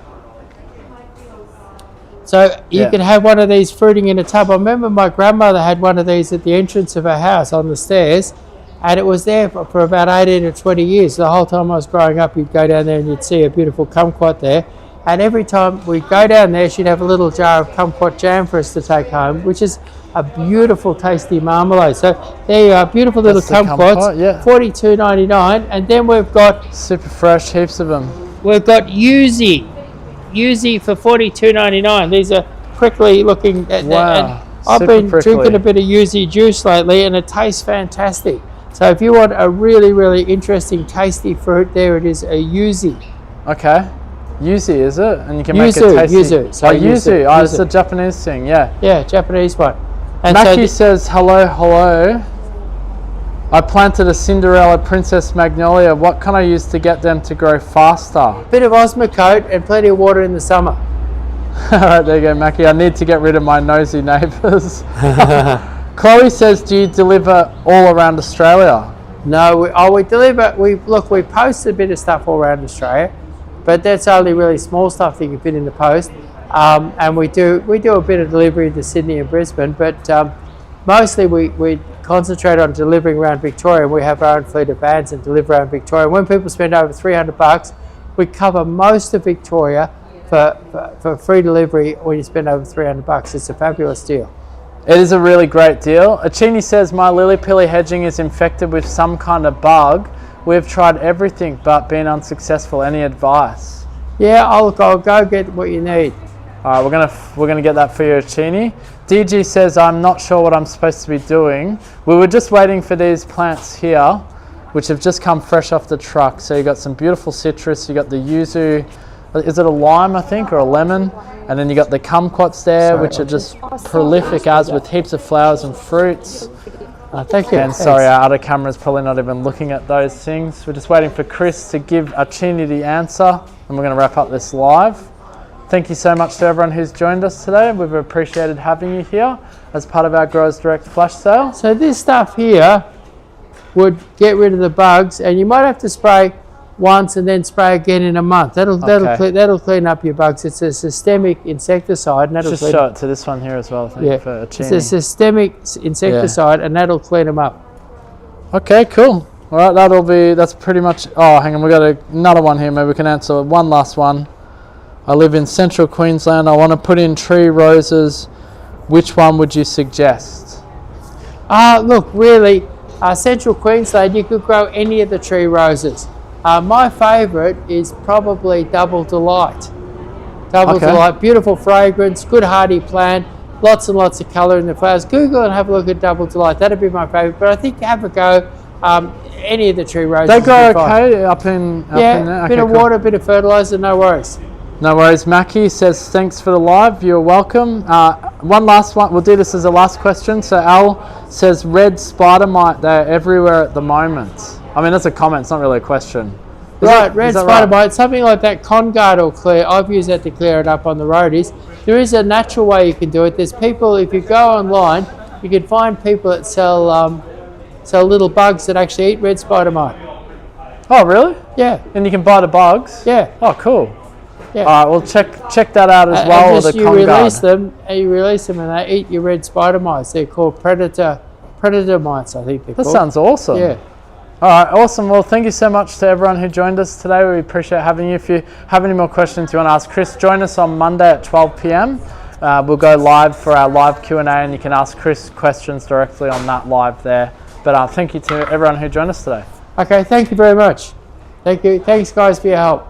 you can have one of these fruiting in a tub. I remember my grandmother had one of these at the entrance of her house on the stairs, and it was there for about 18 or 20 years. The whole time I was growing up, you'd go down there and you'd see a beautiful kumquat there. And every time we'd go down there, she'd have a little jar of kumquat jam for us to take home, which is a beautiful, tasty marmalade. So there you are, beautiful little kumquats, $42.99. And then we've got super fresh, heaps of them. We've got yuzu for $42.99. These are prickly looking. Wow, And I've been drinking a bit of yuzu juice lately, and it tastes fantastic. So if you want a really, really interesting, tasty fruit, there it is, a yuzu. Okay. Yuzu, is it? And you can make it tasty. Yuzu. So yuzu. Oh, it's a Japanese thing, yeah. Yeah, Japanese one. And Mackie says, hello. I planted a Cinderella Princess Magnolia. What can I use to get them to grow faster? Bit of Osmocote and plenty of water in the summer. All right, there you go, Mackie. I need to get rid of my nosy neighbours. Chloe says, do you deliver all around Australia? No, we deliver. We post a bit of stuff all around Australia, but that's only really small stuff that you can fit in the post. And we do a bit of delivery to Sydney and Brisbane, but mostly we concentrate on delivering around Victoria. We have our own fleet of vans and deliver around Victoria. When people spend over $300, we cover most of Victoria for free delivery when you spend over $300. It's a fabulous deal. It is a really great deal. Achini says, my lily pilly hedging is infected with some kind of bug. We've tried everything but been unsuccessful. Any advice? Yeah, I'll go get what you need. All right, we're gonna get that for you, Achini. DG says, I'm not sure what I'm supposed to be doing. We were just waiting for these plants here, which have just come fresh off the truck. So you got some beautiful citrus. You got the yuzu. Is it a lime, I think, or a lemon? And then you got the kumquats there, which are just prolific as with heaps of flowers and fruits. Thank you. And sorry, our other camera's probably not even looking at those things. We're just waiting for Chris to give Achini the answer, and we're going to wrap up this live. Thank you so much to everyone who's joined us today. We've appreciated having you here as part of our Growers Direct flash sale. So this stuff here would get rid of the bugs, and you might have to spray once and then spray again in a month. That'll clean up your bugs. It's a systemic insecticide, and that'll just show it to this one here as well. I think, for it's a systemic insecticide, and that'll clean them up. Okay, cool. All right, that's pretty much. Oh, hang on, we got another one here. Maybe we can answer one last one. I live in central Queensland. I want to put in tree roses. Which one would you suggest? Look, really, central Queensland, you could grow any of the tree roses. My favourite is probably Double Delight. Delight, beautiful fragrance, good hardy plant, lots and lots of colour in the flowers. Google and have a look at Double Delight. That'd be my favourite. But I think have a go. any of the tree roses. They grow will be fine. okay up in Yeah, there? bit of water, bit of fertilizer, no worries. No worries. Mackie says, thanks for the live. You're welcome. One last one. We'll do this as a last question. So Al says, red spider mite, they're everywhere at the moment. I mean, that's a comment. It's not really a question. Red spider mite, something like that Conguard will clear. I've used that to clear it up on the roadies. There is a natural way you can do it. There's people, if you go online, you can find people that sell little bugs that actually eat red spider mite. Oh, really? Yeah. And you can buy the bugs? Yeah. Oh, cool. Yeah. All right, well, check that out as well. And or the you release them, and they eat your red spider mites. They're called predator mites, I think they're called. That sounds awesome. Yeah. All right, awesome. Well, thank you so much to everyone who joined us today. We appreciate having you. If you have any more questions you want to ask Chris, join us on Monday at 12 p.m. We'll go live for our live Q&A, and you can ask Chris questions directly on that live there. But thank you to everyone who joined us today. Okay, thank you very much. Thank you. Thanks, guys, for your help.